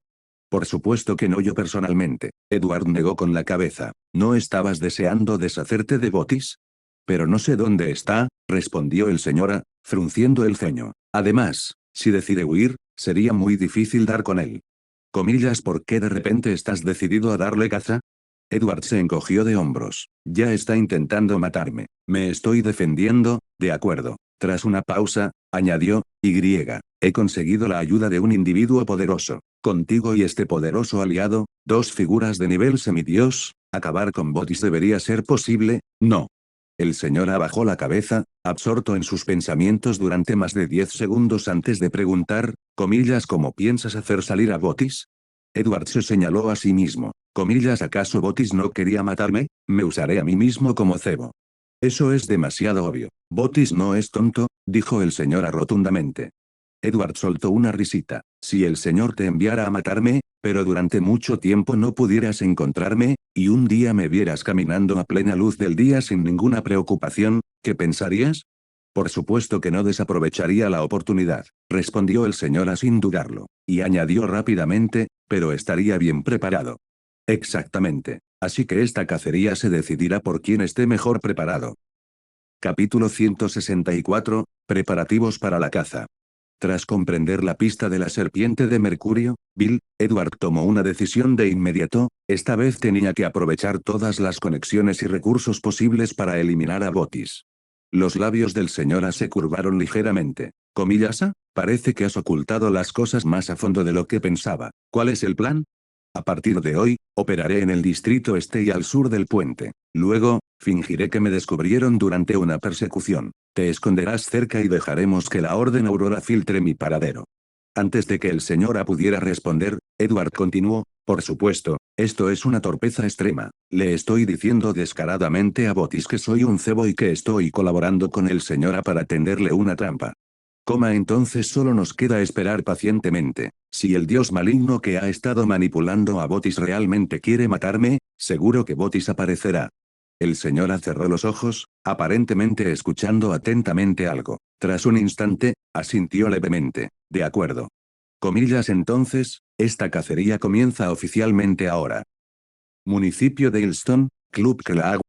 Por supuesto que no, yo personalmente. Edward negó con la cabeza. ¿No estabas deseando deshacerte de Botis? Pero no sé dónde está, respondió el señor A, frunciendo el ceño. Además, si decide huir, sería muy difícil dar con él. Comillas, ¿por qué de repente estás decidido a darle caza? Edward se encogió de hombros. Ya está intentando matarme. Me estoy defendiendo, de acuerdo. Tras una pausa, añadió, he conseguido la ayuda de un individuo poderoso. Contigo y este poderoso aliado, dos figuras de nivel semidios, acabar con Botis debería ser posible, ¿no? El señor A bajó la cabeza, absorto en sus pensamientos durante más de 10 segundos antes de preguntar, comillas, ¿cómo piensas hacer salir a Botis? Edward se señaló a sí mismo. Comillas, ¿acaso Botis no quería matarme? Me usaré a mí mismo como cebo. Eso es demasiado obvio. Botis no es tonto, dijo el señor A rotundamente. Edward soltó una risita. Si el señor te enviara a matarme, pero durante mucho tiempo no pudieras encontrarme, y un día me vieras caminando a plena luz del día sin ninguna preocupación, ¿qué pensarías? Por supuesto que no desaprovecharía la oportunidad, respondió el señor A sin dudarlo, y añadió rápidamente, pero estaría bien preparado. Exactamente. Así que esta cacería se decidirá por quien esté mejor preparado. Capítulo 164, preparativos para la caza. Tras comprender la pista de la serpiente de Mercurio, Edward tomó una decisión de inmediato. Esta vez tenía que aprovechar todas las conexiones y recursos posibles para eliminar a Botis. Los labios del señor A se curvaron ligeramente. Comillas A, parece que has ocultado las cosas más a fondo de lo que pensaba. ¿Cuál es el plan? A partir de hoy, operaré en el distrito este y al sur del puente. Luego, fingiré que me descubrieron durante una persecución. Te esconderás cerca y dejaremos que la Orden Aurora filtre mi paradero. Antes de que el señor A pudiera responder, Edward continuó, por supuesto, esto es una torpeza extrema. Le estoy diciendo descaradamente a Botis que soy un cebo y que estoy colaborando con el señor A para tenderle una trampa. Entonces solo nos queda esperar pacientemente. Si el dios maligno que ha estado manipulando a Botis realmente quiere matarme, seguro que Botis aparecerá. El señor A cerró los ojos, aparentemente escuchando atentamente algo. Tras un instante, asintió levemente. De acuerdo. Comillas, entonces, esta cacería comienza oficialmente ahora. Municipio de Hillstone, Club Clag.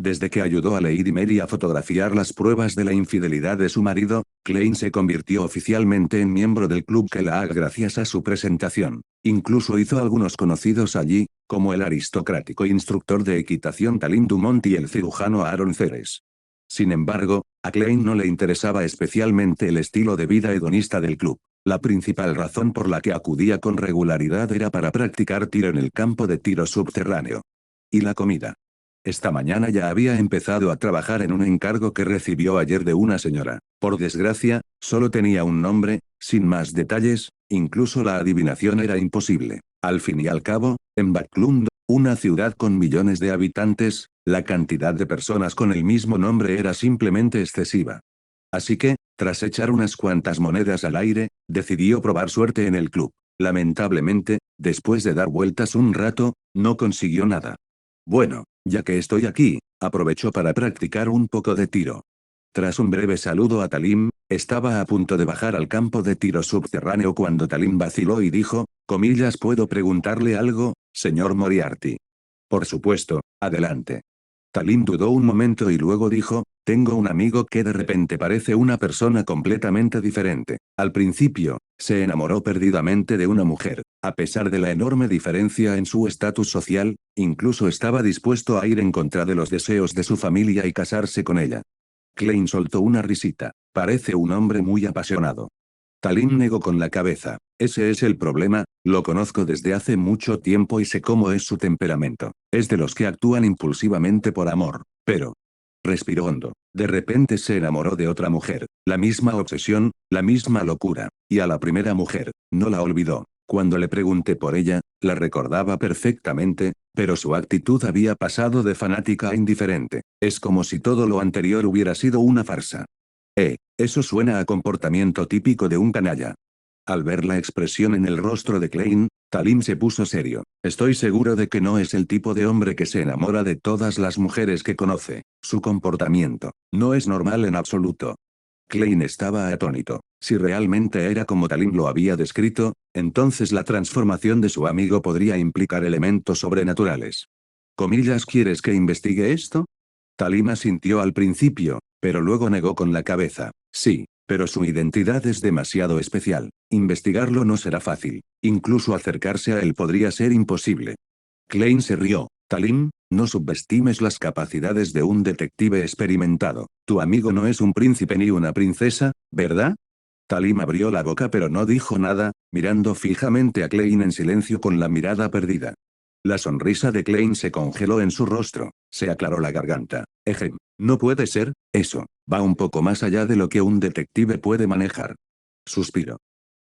Desde que ayudó a Lady Mary a fotografiar las pruebas de la infidelidad de su marido, Klein se convirtió oficialmente en miembro del Club Kellogg gracias a su presentación. Incluso hizo algunos conocidos allí, como el aristocrático instructor de equitación Talim Dumont y el cirujano Aaron Ceres. Sin embargo, a Klein no le interesaba especialmente el estilo de vida hedonista del club. La principal razón por la que acudía con regularidad era para practicar tiro en el campo de tiro subterráneo. Y la comida. Esta mañana ya había empezado a trabajar en un encargo que recibió ayer de una señora. Por desgracia, solo tenía un nombre, sin más detalles, incluso la adivinación era imposible. Al fin y al cabo, en Backlund, una ciudad con millones de habitantes, la cantidad de personas con el mismo nombre era simplemente excesiva. Así que, tras echar unas cuantas monedas al aire, decidió probar suerte en el club. Lamentablemente, después de dar vueltas un rato, no consiguió nada. Bueno, ya que estoy aquí, aprovecho para practicar un poco de tiro. Tras un breve saludo a Talim, estaba a punto de bajar al campo de tiro subterráneo cuando Talim vaciló y dijo, comillas, ¿puedo preguntarle algo, señor Moriarty? Por supuesto, adelante. Talim dudó un momento y luego dijo, tengo un amigo que de repente parece una persona completamente diferente. Al principio, se enamoró perdidamente de una mujer. A pesar de la enorme diferencia en su estatus social, incluso estaba dispuesto a ir en contra de los deseos de su familia y casarse con ella. Klein soltó una risita. Parece un hombre muy apasionado. Talim negó con la cabeza. Ese es el problema, lo conozco desde hace mucho tiempo y sé cómo es su temperamento. Es de los que actúan impulsivamente por amor, pero... Respiró hondo. De repente se enamoró de otra mujer. La misma obsesión, la misma locura. Y a la primera mujer, no la olvidó. Cuando le pregunté por ella, la recordaba perfectamente, pero su actitud había pasado de fanática a indiferente. Es como si todo lo anterior hubiera sido una farsa. Eso suena a comportamiento típico de un canalla. Al ver la expresión en el rostro de Klein, Talim se puso serio. Estoy seguro de que no es el tipo de hombre que se enamora de todas las mujeres que conoce. Su comportamiento no es normal en absoluto. Klein estaba atónito. Si realmente era como Talim lo había descrito, entonces la transformación de su amigo podría implicar elementos sobrenaturales. Comillas, ¿quieres que investigue esto? Talim asintió al principio, pero luego negó con la cabeza. Sí, pero su identidad es demasiado especial. Investigarlo no será fácil. Incluso acercarse a él podría ser imposible. Klein se rió. Talim, no subestimes las capacidades de un detective experimentado. Tu amigo no es un príncipe ni una princesa, ¿verdad? Talim abrió la boca pero no dijo nada, mirando fijamente a Klein en silencio con la mirada perdida. La sonrisa de Klein se congeló en su rostro, se aclaró la garganta. No puede ser, eso, va un poco más allá de lo que un detective puede manejar. Suspiro.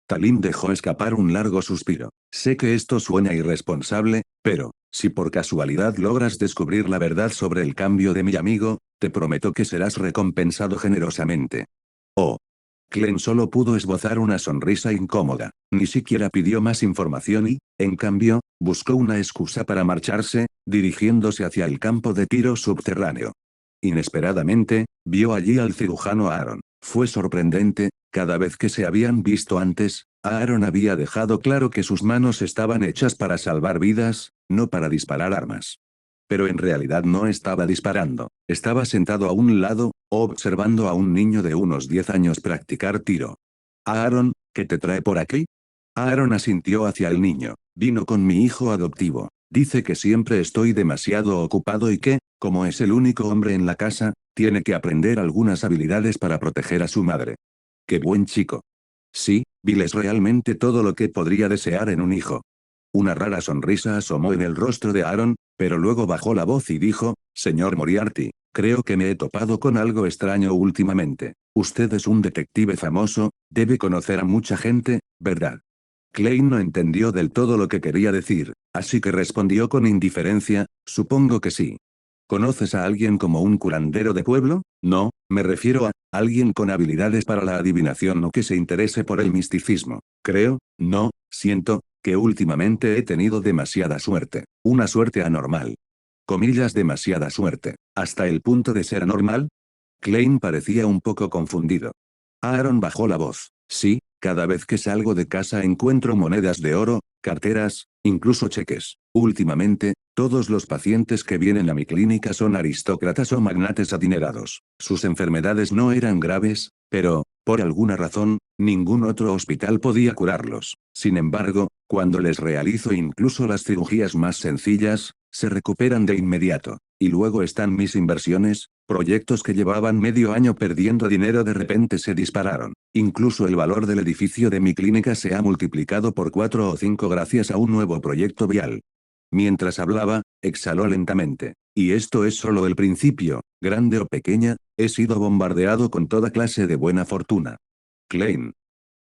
Talim dejó escapar un largo suspiro. Sé que esto suena irresponsable, pero, si por casualidad logras descubrir la verdad sobre el cambio de mi amigo, te prometo que serás recompensado generosamente. Oh. Klein solo pudo esbozar una sonrisa incómoda. Ni siquiera pidió más información y, en cambio, buscó una excusa para marcharse, dirigiéndose hacia el campo de tiro subterráneo. Inesperadamente, vio allí al cirujano Aaron. Fue sorprendente, cada vez que se habían visto antes, Aaron había dejado claro que sus manos estaban hechas para salvar vidas, no para disparar armas. Pero en realidad no estaba disparando, estaba sentado a un lado, observando a un niño de unos 10 años practicar tiro. Aaron, ¿qué te trae por aquí? Aaron asintió hacia el niño. Vino con mi hijo adoptivo. Dice que siempre estoy demasiado ocupado y que, como es el único hombre en la casa, tiene que aprender algunas habilidades para proteger a su madre. ¡Qué buen chico! Sí, Bill es realmente todo lo que podría desear en un hijo. Una rara sonrisa asomó en el rostro de Aaron, pero luego bajó la voz y dijo, Señor Moriarty, creo que me he topado con algo extraño últimamente. Usted es un detective famoso, debe conocer a mucha gente, ¿verdad? Klein no entendió del todo lo que quería decir, así que respondió con indiferencia, supongo que sí. ¿Conoces a alguien como un curandero de pueblo? No, me refiero a alguien con habilidades para la adivinación o que se interese por el misticismo. Creo, no, siento, que últimamente he tenido demasiada suerte. Una suerte anormal. Comillas, demasiada suerte. ¿Hasta el punto de ser anormal? Klein parecía un poco confundido. Aaron bajó la voz. Sí, cada vez que salgo de casa encuentro monedas de oro, carteras, incluso cheques. Últimamente, todos los pacientes que vienen a mi clínica son aristócratas o magnates adinerados. Sus enfermedades no eran graves, pero, por alguna razón, ningún otro hospital podía curarlos. Sin embargo, cuando les realizo incluso las cirugías más sencillas, se recuperan de inmediato. Y luego están mis inversiones, proyectos que llevaban medio año perdiendo dinero de repente se dispararon. Incluso el valor del edificio de mi clínica se ha multiplicado por 4 o 5 gracias a un nuevo proyecto vial. Mientras hablaba, exhaló lentamente. Y esto es solo el principio, grande o pequeña, he sido bombardeado con toda clase de buena fortuna. Klein.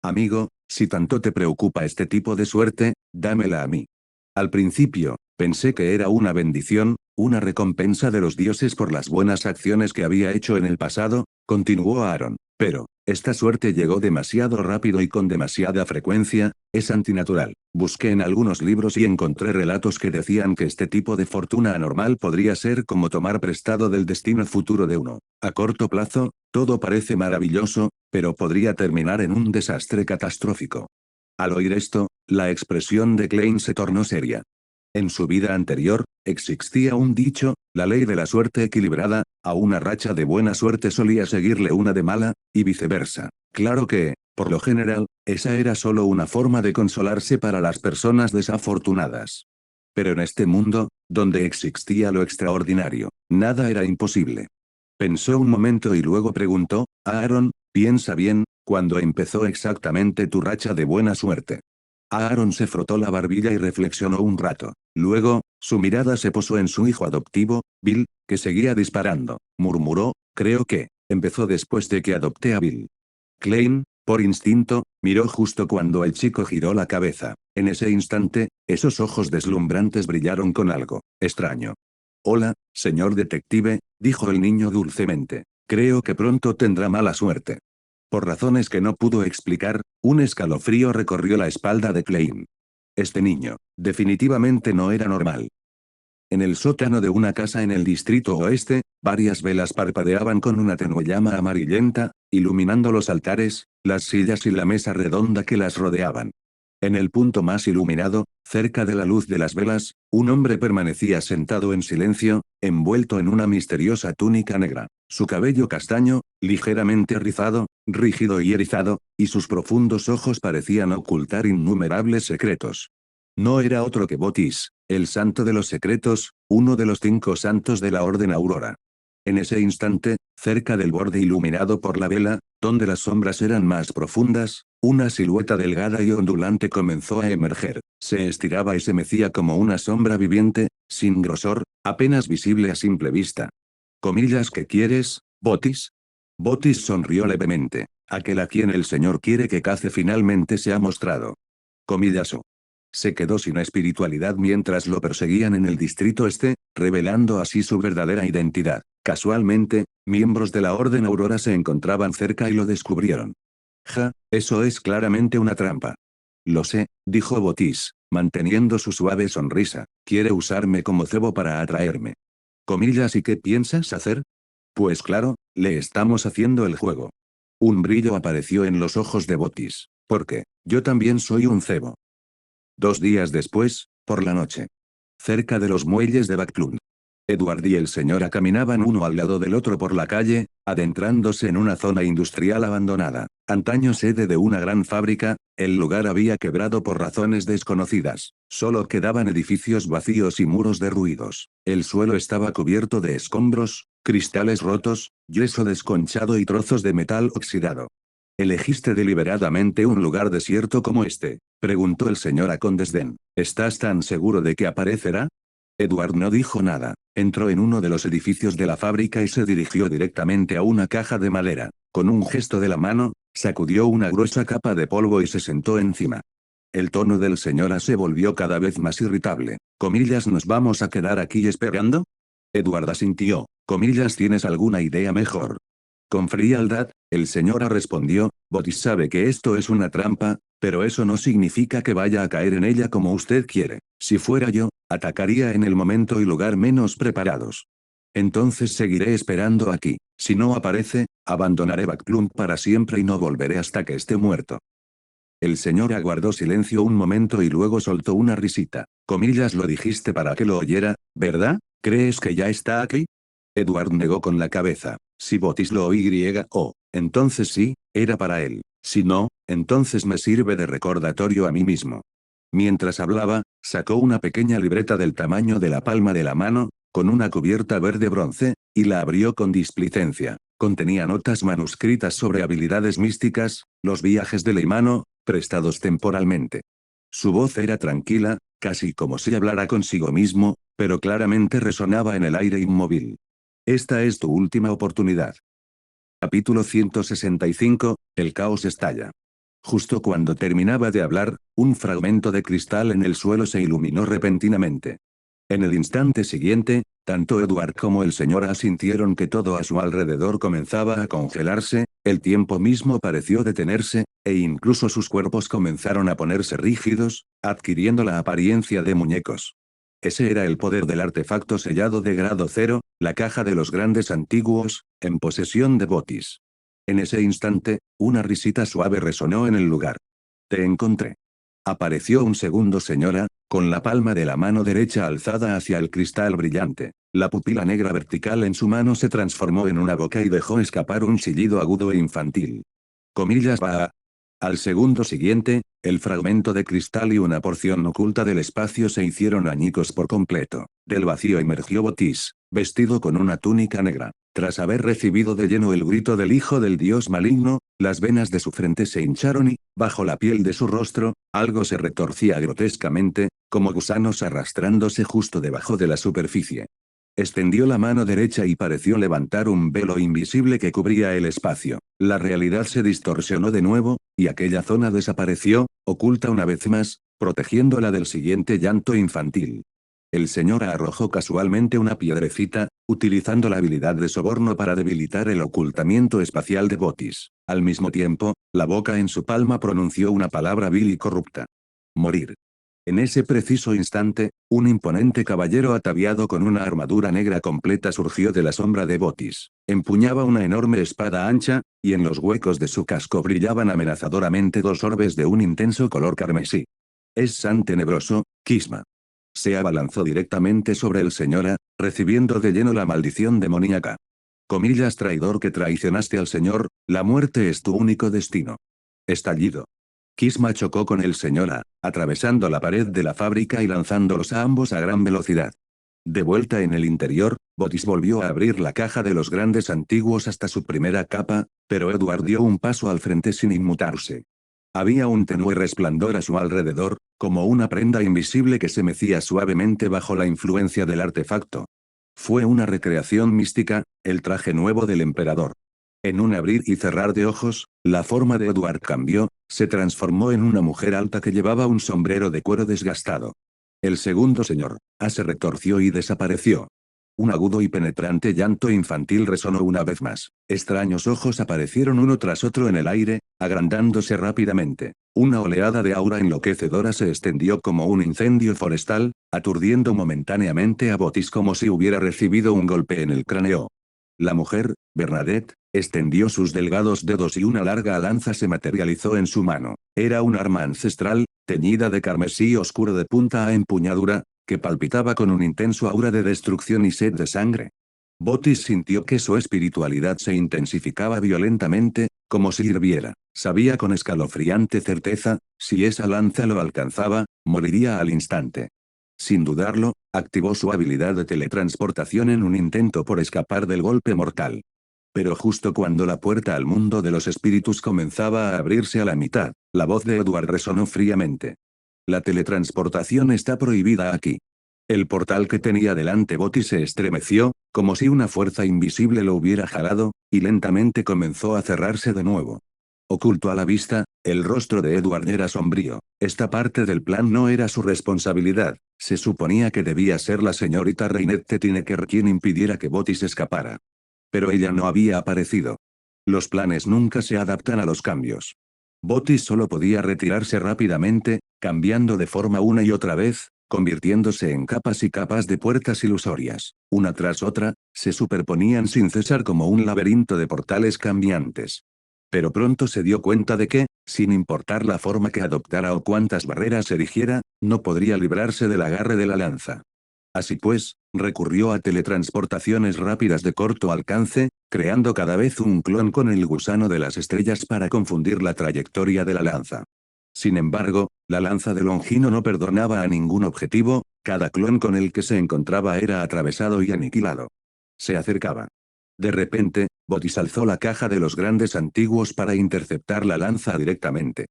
Amigo, si tanto te preocupa este tipo de suerte, dámela a mí. Al principio, pensé que era una bendición, una recompensa de los dioses por las buenas acciones que había hecho en el pasado, continuó Aaron. Pero, esta suerte llegó demasiado rápido y con demasiada frecuencia, es antinatural. Busqué en algunos libros y encontré relatos que decían que este tipo de fortuna anormal podría ser como tomar prestado del destino futuro de uno. A corto plazo, todo parece maravilloso, pero podría terminar en un desastre catastrófico. Al oír esto, la expresión de Klein se tornó seria. En su vida anterior, existía un dicho, la ley de la suerte equilibrada, a una racha de buena suerte solía seguirle una de mala, y viceversa. Claro que, por lo general, esa era solo una forma de consolarse para las personas desafortunadas. Pero en este mundo, donde existía lo extraordinario, nada era imposible. Pensó un momento y luego preguntó, Aaron, piensa bien, ¿cuándo empezó exactamente tu racha de buena suerte? Aaron se frotó la barbilla y reflexionó un rato. Luego, su mirada se posó en su hijo adoptivo, Bill, que seguía disparando. Murmuró, creo que, Empezó después de que adopté a Bill. Klein, por instinto, miró justo cuando el chico giró la cabeza. En ese instante, esos ojos deslumbrantes brillaron con algo extraño. Hola, señor detective, dijo el niño dulcemente. Creo que pronto tendrá mala suerte. Por razones que no pudo explicar, un escalofrío recorrió la espalda de Klein. Este niño, definitivamente no era normal. En el sótano de una casa en el distrito oeste, varias velas parpadeaban con una tenue llama amarillenta, iluminando los altares, las sillas y la mesa redonda que las rodeaban. En el punto más iluminado, cerca de la luz de las velas, un hombre permanecía sentado en silencio, envuelto en una misteriosa túnica negra. Su cabello castaño, ligeramente rizado, rígido y erizado, y sus profundos ojos parecían ocultar innumerables secretos. No era otro que Botis, el santo de los secretos, uno de los 5 santos de la Orden Aurora. En ese instante, cerca del borde iluminado por la vela, donde las sombras eran más profundas, una silueta delgada y ondulante comenzó a emerger. Se estiraba y se mecía como una sombra viviente, sin grosor, apenas visible a simple vista. ¿Comillas qué quieres, Botis? Botis sonrió levemente. Aquel a quien el Señor quiere que cace finalmente se ha mostrado. Comillas o. Se quedó sin espiritualidad mientras lo perseguían en el distrito este, revelando así su verdadera identidad. Casualmente, miembros de la Orden Aurora se encontraban cerca y lo descubrieron. Ja, eso es claramente una trampa. Lo sé, dijo Botis, manteniendo su suave sonrisa. Quiere usarme como cebo para atraerme. Comillas, ¿y qué piensas hacer? Pues claro, le estamos haciendo el juego. Un brillo apareció en los ojos de Botis. Porque, yo también soy un cebo. 2 días después, por la noche. Cerca de los muelles de Backlund. Edward y el señora caminaban uno al lado del otro por la calle, adentrándose en una zona industrial abandonada. Antaño sede de una gran fábrica, el lugar había quebrado por razones desconocidas. Solo quedaban edificios vacíos y muros derruidos. El suelo estaba cubierto de escombros, cristales rotos, yeso desconchado y trozos de metal oxidado. ¿Elegiste deliberadamente un lugar desierto como este?, preguntó el señor con desdén. ¿Estás tan seguro de que aparecerá? Edward no dijo nada. Entró en uno de los edificios de la fábrica y se dirigió directamente a una caja de madera. Con un gesto de la mano, sacudió una gruesa capa de polvo y se sentó encima. El tono del señor se volvió cada vez más irritable. Comillas, ¿nos vamos a quedar aquí esperando? Edward asintió. Comillas, ¿tienes alguna idea mejor? Con frialdad, el señor respondió, Botis sabe que esto es una trampa, pero eso no significa que vaya a caer en ella como usted quiere. Si fuera yo, atacaría en el momento y lugar menos preparados. Entonces seguiré esperando aquí. Si no aparece, abandonaré Backlund para siempre y no volveré hasta que esté muerto. El señor aguardó silencio un momento y luego soltó una risita. Comillas, lo dijiste para que lo oyera, ¿verdad? ¿Crees que ya está aquí? Edward negó con la cabeza. Si Botis lo oyó, entonces sí, era para él. Si no, entonces me sirve de recordatorio a mí mismo. Mientras hablaba, sacó una pequeña libreta del tamaño de la palma de la mano, con una cubierta verde bronce, y la abrió con displicencia. Contenía notas manuscritas sobre habilidades místicas, los viajes de Leimano, prestados temporalmente. Su voz era tranquila, casi como si hablara consigo mismo, pero claramente resonaba en el aire inmóvil. Esta es tu última oportunidad. Capítulo 165, el caos estalla. Justo cuando terminaba de hablar, un fragmento de cristal en el suelo se iluminó repentinamente. En el instante siguiente, tanto Edward como el señor sintieron que todo a su alrededor comenzaba a congelarse, el tiempo mismo pareció detenerse, e incluso sus cuerpos comenzaron a ponerse rígidos, adquiriendo la apariencia de muñecos. Ese era el poder del artefacto sellado de grado 0, la caja de los grandes antiguos, en posesión de Botis. En ese instante, una risita suave resonó en el lugar. Te encontré. Apareció un segundo señora, con la palma de la mano derecha alzada hacia el cristal brillante. La pupila negra vertical en su mano se transformó en una boca y dejó escapar un chillido agudo e infantil. Comillas va. Al segundo siguiente, el fragmento de cristal y una porción oculta del espacio se hicieron añicos por completo. Del vacío emergió Botis, vestido con una túnica negra. Tras haber recibido de lleno el grito del hijo del dios maligno, las venas de su frente se hincharon y, bajo la piel de su rostro, algo se retorcía grotescamente, como gusanos arrastrándose justo debajo de la superficie. Extendió la mano derecha y pareció levantar un velo invisible que cubría el espacio. La realidad se distorsionó de nuevo, y aquella zona desapareció, oculta una vez más, protegiéndola del siguiente llanto infantil. El señor arrojó casualmente una piedrecita, utilizando la habilidad de soborno para debilitar el ocultamiento espacial de Botis. Al mismo tiempo, la boca en su palma pronunció una palabra vil y corrupta. Morir. En ese preciso instante, un imponente caballero ataviado con una armadura negra completa surgió de la sombra de Botis. Empuñaba una enorme espada ancha, y en los huecos de su casco brillaban amenazadoramente dos orbes de un intenso color carmesí. Es San Tenebroso, Kisma. Se abalanzó directamente sobre el señora, recibiendo de lleno la maldición demoníaca. Comillas, traidor que traicionaste al señor, la muerte es tu único destino. Estallido. Kisma chocó con el señora, atravesando la pared de la fábrica y lanzándolos a ambos a gran velocidad. De vuelta en el interior, Botis volvió a abrir la caja de los grandes antiguos hasta su primera capa, pero Edward dio un paso al frente sin inmutarse. Había un tenue resplandor a su alrededor, como una prenda invisible que se mecía suavemente bajo la influencia del artefacto. Fue una recreación mística, el traje nuevo del emperador. En un abrir y cerrar de ojos, la forma de Edward cambió, se transformó en una mujer alta que llevaba un sombrero de cuero desgastado. El segundo señor, se retorció y desapareció. Un agudo y penetrante llanto infantil resonó una vez más. Extraños ojos aparecieron uno tras otro en el aire, agrandándose rápidamente. Una oleada de aura enloquecedora se extendió como un incendio forestal, aturdiendo momentáneamente a Botis como si hubiera recibido un golpe en el cráneo. La mujer, Bernadette, extendió sus delgados dedos y una larga lanza se materializó en su mano. Era un arma ancestral, teñida de carmesí oscuro de punta a empuñadura, que palpitaba con un intenso aura de destrucción y sed de sangre. Botis sintió que su espiritualidad se intensificaba violentamente, como si hirviera. Sabía con escalofriante certeza, si esa lanza lo alcanzaba, moriría al instante. Sin dudarlo, activó su habilidad de teletransportación en un intento por escapar del golpe mortal. Pero justo cuando la puerta al mundo de los espíritus comenzaba a abrirse a la mitad, la voz de Edward resonó fríamente. La teletransportación está prohibida aquí. El portal que tenía delante Botis se estremeció, como si una fuerza invisible lo hubiera jalado, y lentamente comenzó a cerrarse de nuevo. Oculto a la vista, el rostro de Edward era sombrío. Esta parte del plan no era su responsabilidad, se suponía que debía ser la señorita Reinette Tinecker quien impidiera que Botis escapara. Pero ella no había aparecido. Los planes nunca se adaptan a los cambios. Botis solo podía retirarse rápidamente, cambiando de forma una y otra vez, convirtiéndose en capas y capas de puertas ilusorias. Una tras otra, se superponían sin cesar como un laberinto de portales cambiantes. Pero pronto se dio cuenta de que, sin importar la forma que adoptara o cuántas barreras erigiera, no podría librarse del agarre de la lanza. Así pues, recurrió a teletransportaciones rápidas de corto alcance, creando cada vez un clon con el gusano de las estrellas para confundir la trayectoria de la lanza. Sin embargo, la lanza de Longino no perdonaba a ningún objetivo, cada clon con el que se encontraba era atravesado y aniquilado. Se acercaba. De repente, Botis alzó la caja de los grandes antiguos para interceptar la lanza directamente.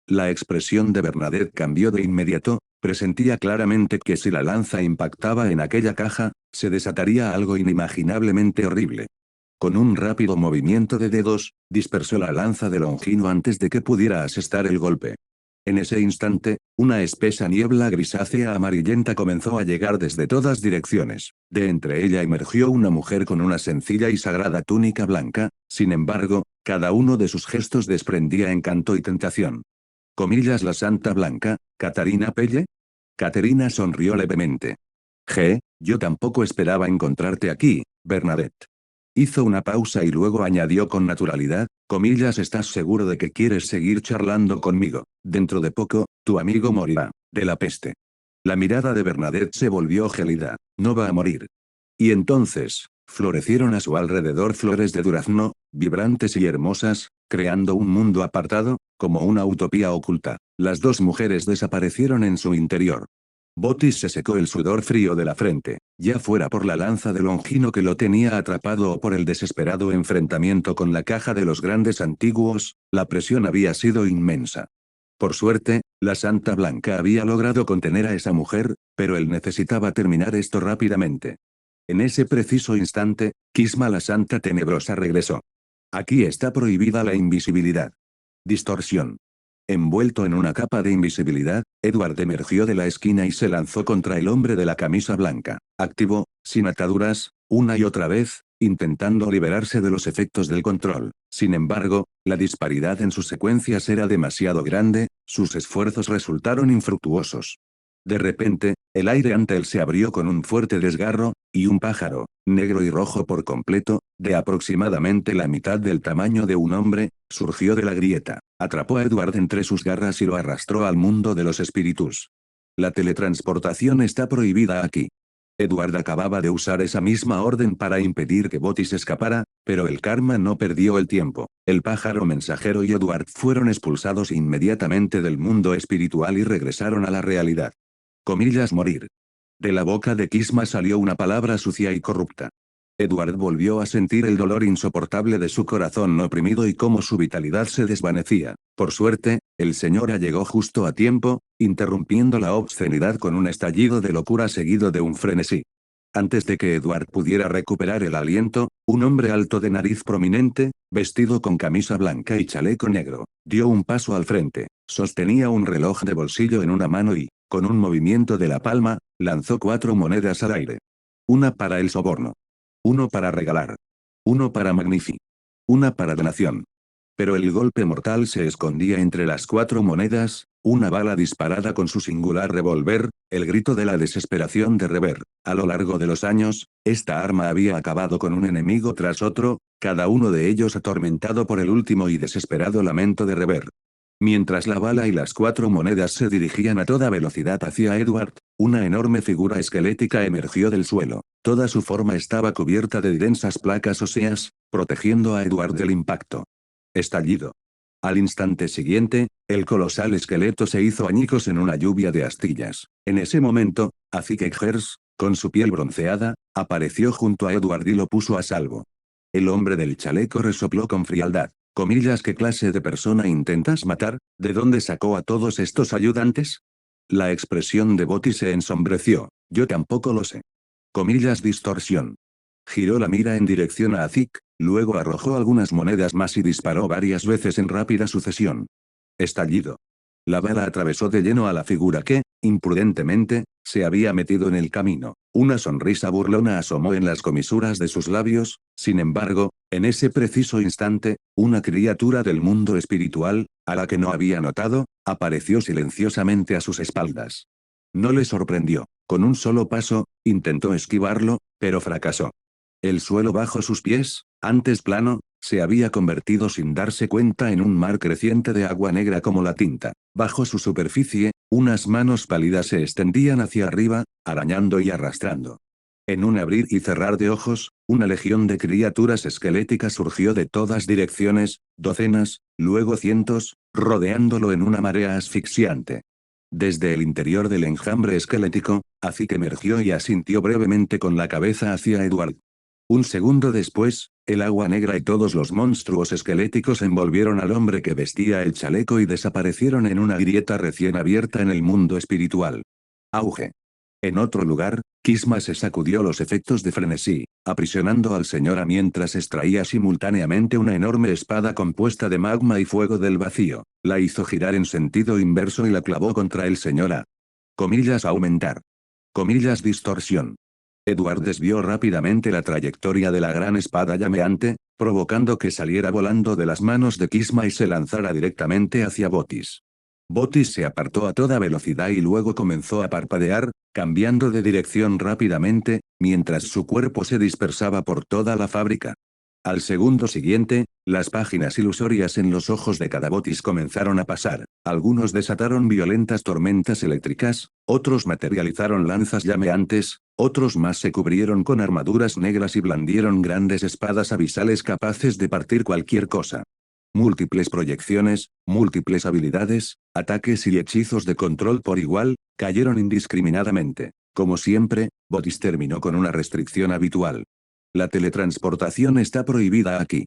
La expresión de Bernadette cambió de inmediato, presentía claramente que si la lanza impactaba en aquella caja, se desataría algo inimaginablemente horrible. Con un rápido movimiento de dedos, dispersó la lanza de Longino antes de que pudiera asestar el golpe. En ese instante, una espesa niebla grisácea amarillenta comenzó a llegar desde todas direcciones. De entre ella emergió una mujer con una sencilla y sagrada túnica blanca, sin embargo, cada uno de sus gestos desprendía encanto y tentación. Comillas, la Santa Blanca, ¿Catarina Pelle? Caterina sonrió levemente. Yo tampoco esperaba encontrarte aquí, Bernadette. Hizo una pausa y luego añadió con naturalidad, comillas, ¿estás seguro de que quieres seguir charlando conmigo? Dentro de poco, tu amigo morirá, de la peste. La mirada de Bernadette se volvió gélida, no va a morir. Y entonces, florecieron a su alrededor flores de durazno, vibrantes y hermosas, creando un mundo apartado, como una utopía oculta. Las dos mujeres desaparecieron en su interior. Botis se secó el sudor frío de la frente, ya fuera por la lanza de Longino que lo tenía atrapado o por el desesperado enfrentamiento con la caja de los grandes antiguos, la presión había sido inmensa. Por suerte, la Santa Blanca había logrado contener a esa mujer, pero él necesitaba terminar esto rápidamente. En ese preciso instante, Kisma la Santa Tenebrosa regresó. Aquí está prohibida la invisibilidad. Distorsión. Envuelto en una capa de invisibilidad, Edward emergió de la esquina y se lanzó contra el hombre de la camisa blanca. Activó, sin ataduras, una y otra vez, intentando liberarse de los efectos del control. Sin embargo, la disparidad en sus secuencias era demasiado grande, sus esfuerzos resultaron infructuosos. De repente, el aire ante él se abrió con un fuerte desgarro, y un pájaro, negro y rojo por completo, de aproximadamente la mitad del tamaño de un hombre, surgió de la grieta, atrapó a Edward entre sus garras y lo arrastró al mundo de los espíritus. La teletransportación está prohibida aquí. Edward acababa de usar esa misma orden para impedir que Botis escapara, pero el karma no perdió el tiempo. El pájaro mensajero y Edward fueron expulsados inmediatamente del mundo espiritual y regresaron a la realidad. Morir. De la boca de Kisma salió una palabra sucia y corrupta. Edward volvió a sentir el dolor insoportable de su corazón oprimido y cómo su vitalidad se desvanecía. Por suerte, el señora llegó justo a tiempo, interrumpiendo la obscenidad con un estallido de locura seguido de un frenesí. Antes de que Edward pudiera recuperar el aliento, un hombre alto de nariz prominente, vestido con camisa blanca y chaleco negro, dio un paso al frente, sostenía un reloj de bolsillo en una mano y, con un movimiento de la palma, lanzó 4 monedas al aire. Una para el soborno. Uno para regalar. Uno para Magnifi. Una para donación. Pero el golpe mortal se escondía entre las 4 monedas, una bala disparada con su singular revólver, el grito de la desesperación de Rever. A lo largo de los años, esta arma había acabado con un enemigo tras otro, cada uno de ellos atormentado por el último y desesperado lamento de Rever. Mientras la bala y las 4 monedas se dirigían a toda velocidad hacia Edward, una enorme figura esquelética emergió del suelo. Toda su forma estaba cubierta de densas placas óseas, protegiendo a Edward del impacto. Estallido. Al instante siguiente, el colosal esqueleto se hizo añicos en una lluvia de astillas. En ese momento, Azikegers, con su piel bronceada, apareció junto a Edward y lo puso a salvo. El hombre del chaleco resopló con frialdad. ¿Qué clase de persona intentas matar? ¿De dónde sacó a todos estos ayudantes? La expresión de Botis se ensombreció. Yo tampoco lo sé. Distorsión. Giró la mira en dirección a Azik, luego arrojó algunas monedas más y disparó varias veces en rápida sucesión. Estallido. La bala atravesó de lleno a la figura que, imprudentemente, se había metido en el camino. Una sonrisa burlona asomó en las comisuras de sus labios, sin embargo, en ese preciso instante, una criatura del mundo espiritual, a la que no había notado, apareció silenciosamente a sus espaldas. No le sorprendió. Con un solo paso, intentó esquivarlo, pero fracasó. El suelo bajo sus pies, antes plano, se había convertido sin darse cuenta en un mar creciente de agua negra como la tinta. Bajo su superficie, unas manos pálidas se extendían hacia arriba, arañando y arrastrando. En un abrir y cerrar de ojos, una legión de criaturas esqueléticas surgió de todas direcciones, docenas, luego cientos, rodeándolo en una marea asfixiante. Desde el interior del enjambre esquelético, Azik emergió y asintió brevemente con la cabeza hacia Edward. Un segundo después, el agua negra y todos los monstruos esqueléticos envolvieron al hombre que vestía el chaleco y desaparecieron en una grieta recién abierta en el mundo espiritual. Auge. En otro lugar, Kisma se sacudió los efectos de frenesí, aprisionando al señora mientras extraía simultáneamente una enorme espada compuesta de magma y fuego del vacío. La hizo girar en sentido inverso y la clavó contra el señora. Aumentar. Distorsión. Edward desvió rápidamente la trayectoria de la gran espada llameante, provocando que saliera volando de las manos de Kisma y se lanzara directamente hacia Botis. Botis se apartó a toda velocidad y luego comenzó a parpadear, cambiando de dirección rápidamente, mientras su cuerpo se dispersaba por toda la fábrica. Al segundo siguiente, las páginas ilusorias en los ojos de cada Botis comenzaron a pasar. Algunos desataron violentas tormentas eléctricas, otros materializaron lanzas llameantes, otros más se cubrieron con armaduras negras y blandieron grandes espadas abisales capaces de partir cualquier cosa. Múltiples proyecciones, múltiples habilidades, ataques y hechizos de control por igual, cayeron indiscriminadamente. Como siempre, Botis terminó con una restricción habitual. La teletransportación está prohibida aquí.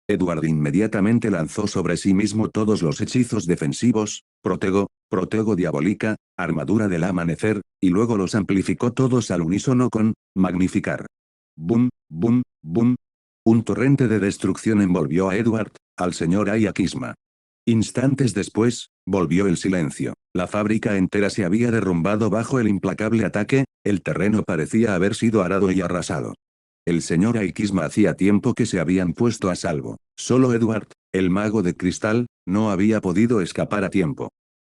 Edward inmediatamente lanzó sobre sí mismo todos los hechizos defensivos, protego diabólica, armadura del amanecer, y luego los amplificó todos al unísono con magnificar. Boom, boom, boom. Un torrente de destrucción envolvió a Edward, al señor Ayakisma. Instantes después, volvió el silencio. La fábrica entera se había derrumbado bajo el implacable ataque, el terreno parecía haber sido arado y arrasado. El señor Aikisma hacía tiempo que se habían puesto a salvo. Solo Edward, el mago de cristal, no había podido escapar a tiempo.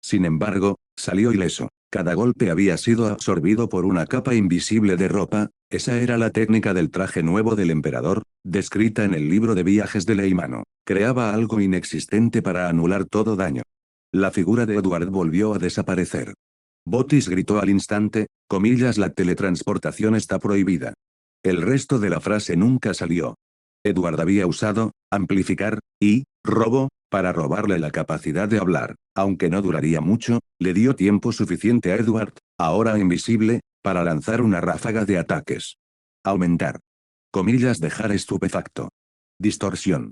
Sin embargo, salió ileso. Cada golpe había sido absorbido por una capa invisible de ropa, esa era la técnica del traje nuevo del emperador, descrita en el libro de viajes de Leimano. Creaba algo inexistente para anular todo daño. La figura de Edward volvió a desaparecer. Botis gritó al instante, comillas, la teletransportación está prohibida. El resto de la frase nunca salió. Edward había usado, amplificar, y, robo, para robarle la capacidad de hablar. Aunque no duraría mucho, le dio tiempo suficiente a Edward, ahora invisible, para lanzar una ráfaga de ataques. Aumentar. Comillas, dejar estupefacto. Distorsión.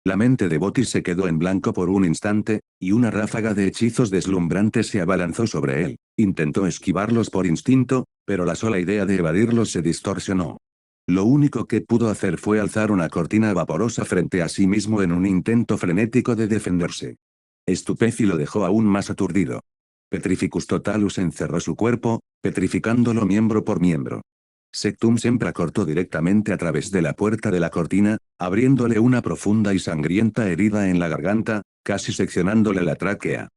La mente de Botis se quedó en blanco por un instante, y una ráfaga de hechizos deslumbrantes se abalanzó sobre él. Intentó esquivarlos por instinto, pero la sola idea de evadirlos se distorsionó. Lo único que pudo hacer fue alzar una cortina vaporosa frente a sí mismo en un intento frenético de defenderse. Stupefy lo dejó aún más aturdido. Petrificus Totalus encerró su cuerpo, petrificándolo miembro por miembro. Sectum Sempra cortó directamente a través de la puerta de la cortina, abriéndole una profunda y sangrienta herida en la garganta, casi seccionándole la tráquea.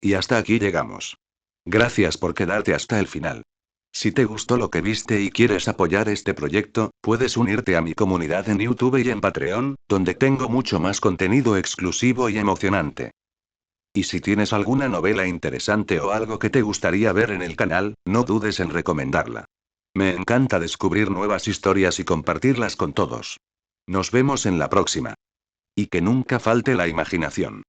Y hasta aquí llegamos. Gracias por quedarte hasta el final. Si te gustó lo que viste y quieres apoyar este proyecto, puedes unirte a mi comunidad en YouTube y en Patreon, donde tengo mucho más contenido exclusivo y emocionante. Y si tienes alguna novela interesante o algo que te gustaría ver en el canal, no dudes en recomendarla. Me encanta descubrir nuevas historias y compartirlas con todos. Nos vemos en la próxima. Y que nunca falte la imaginación.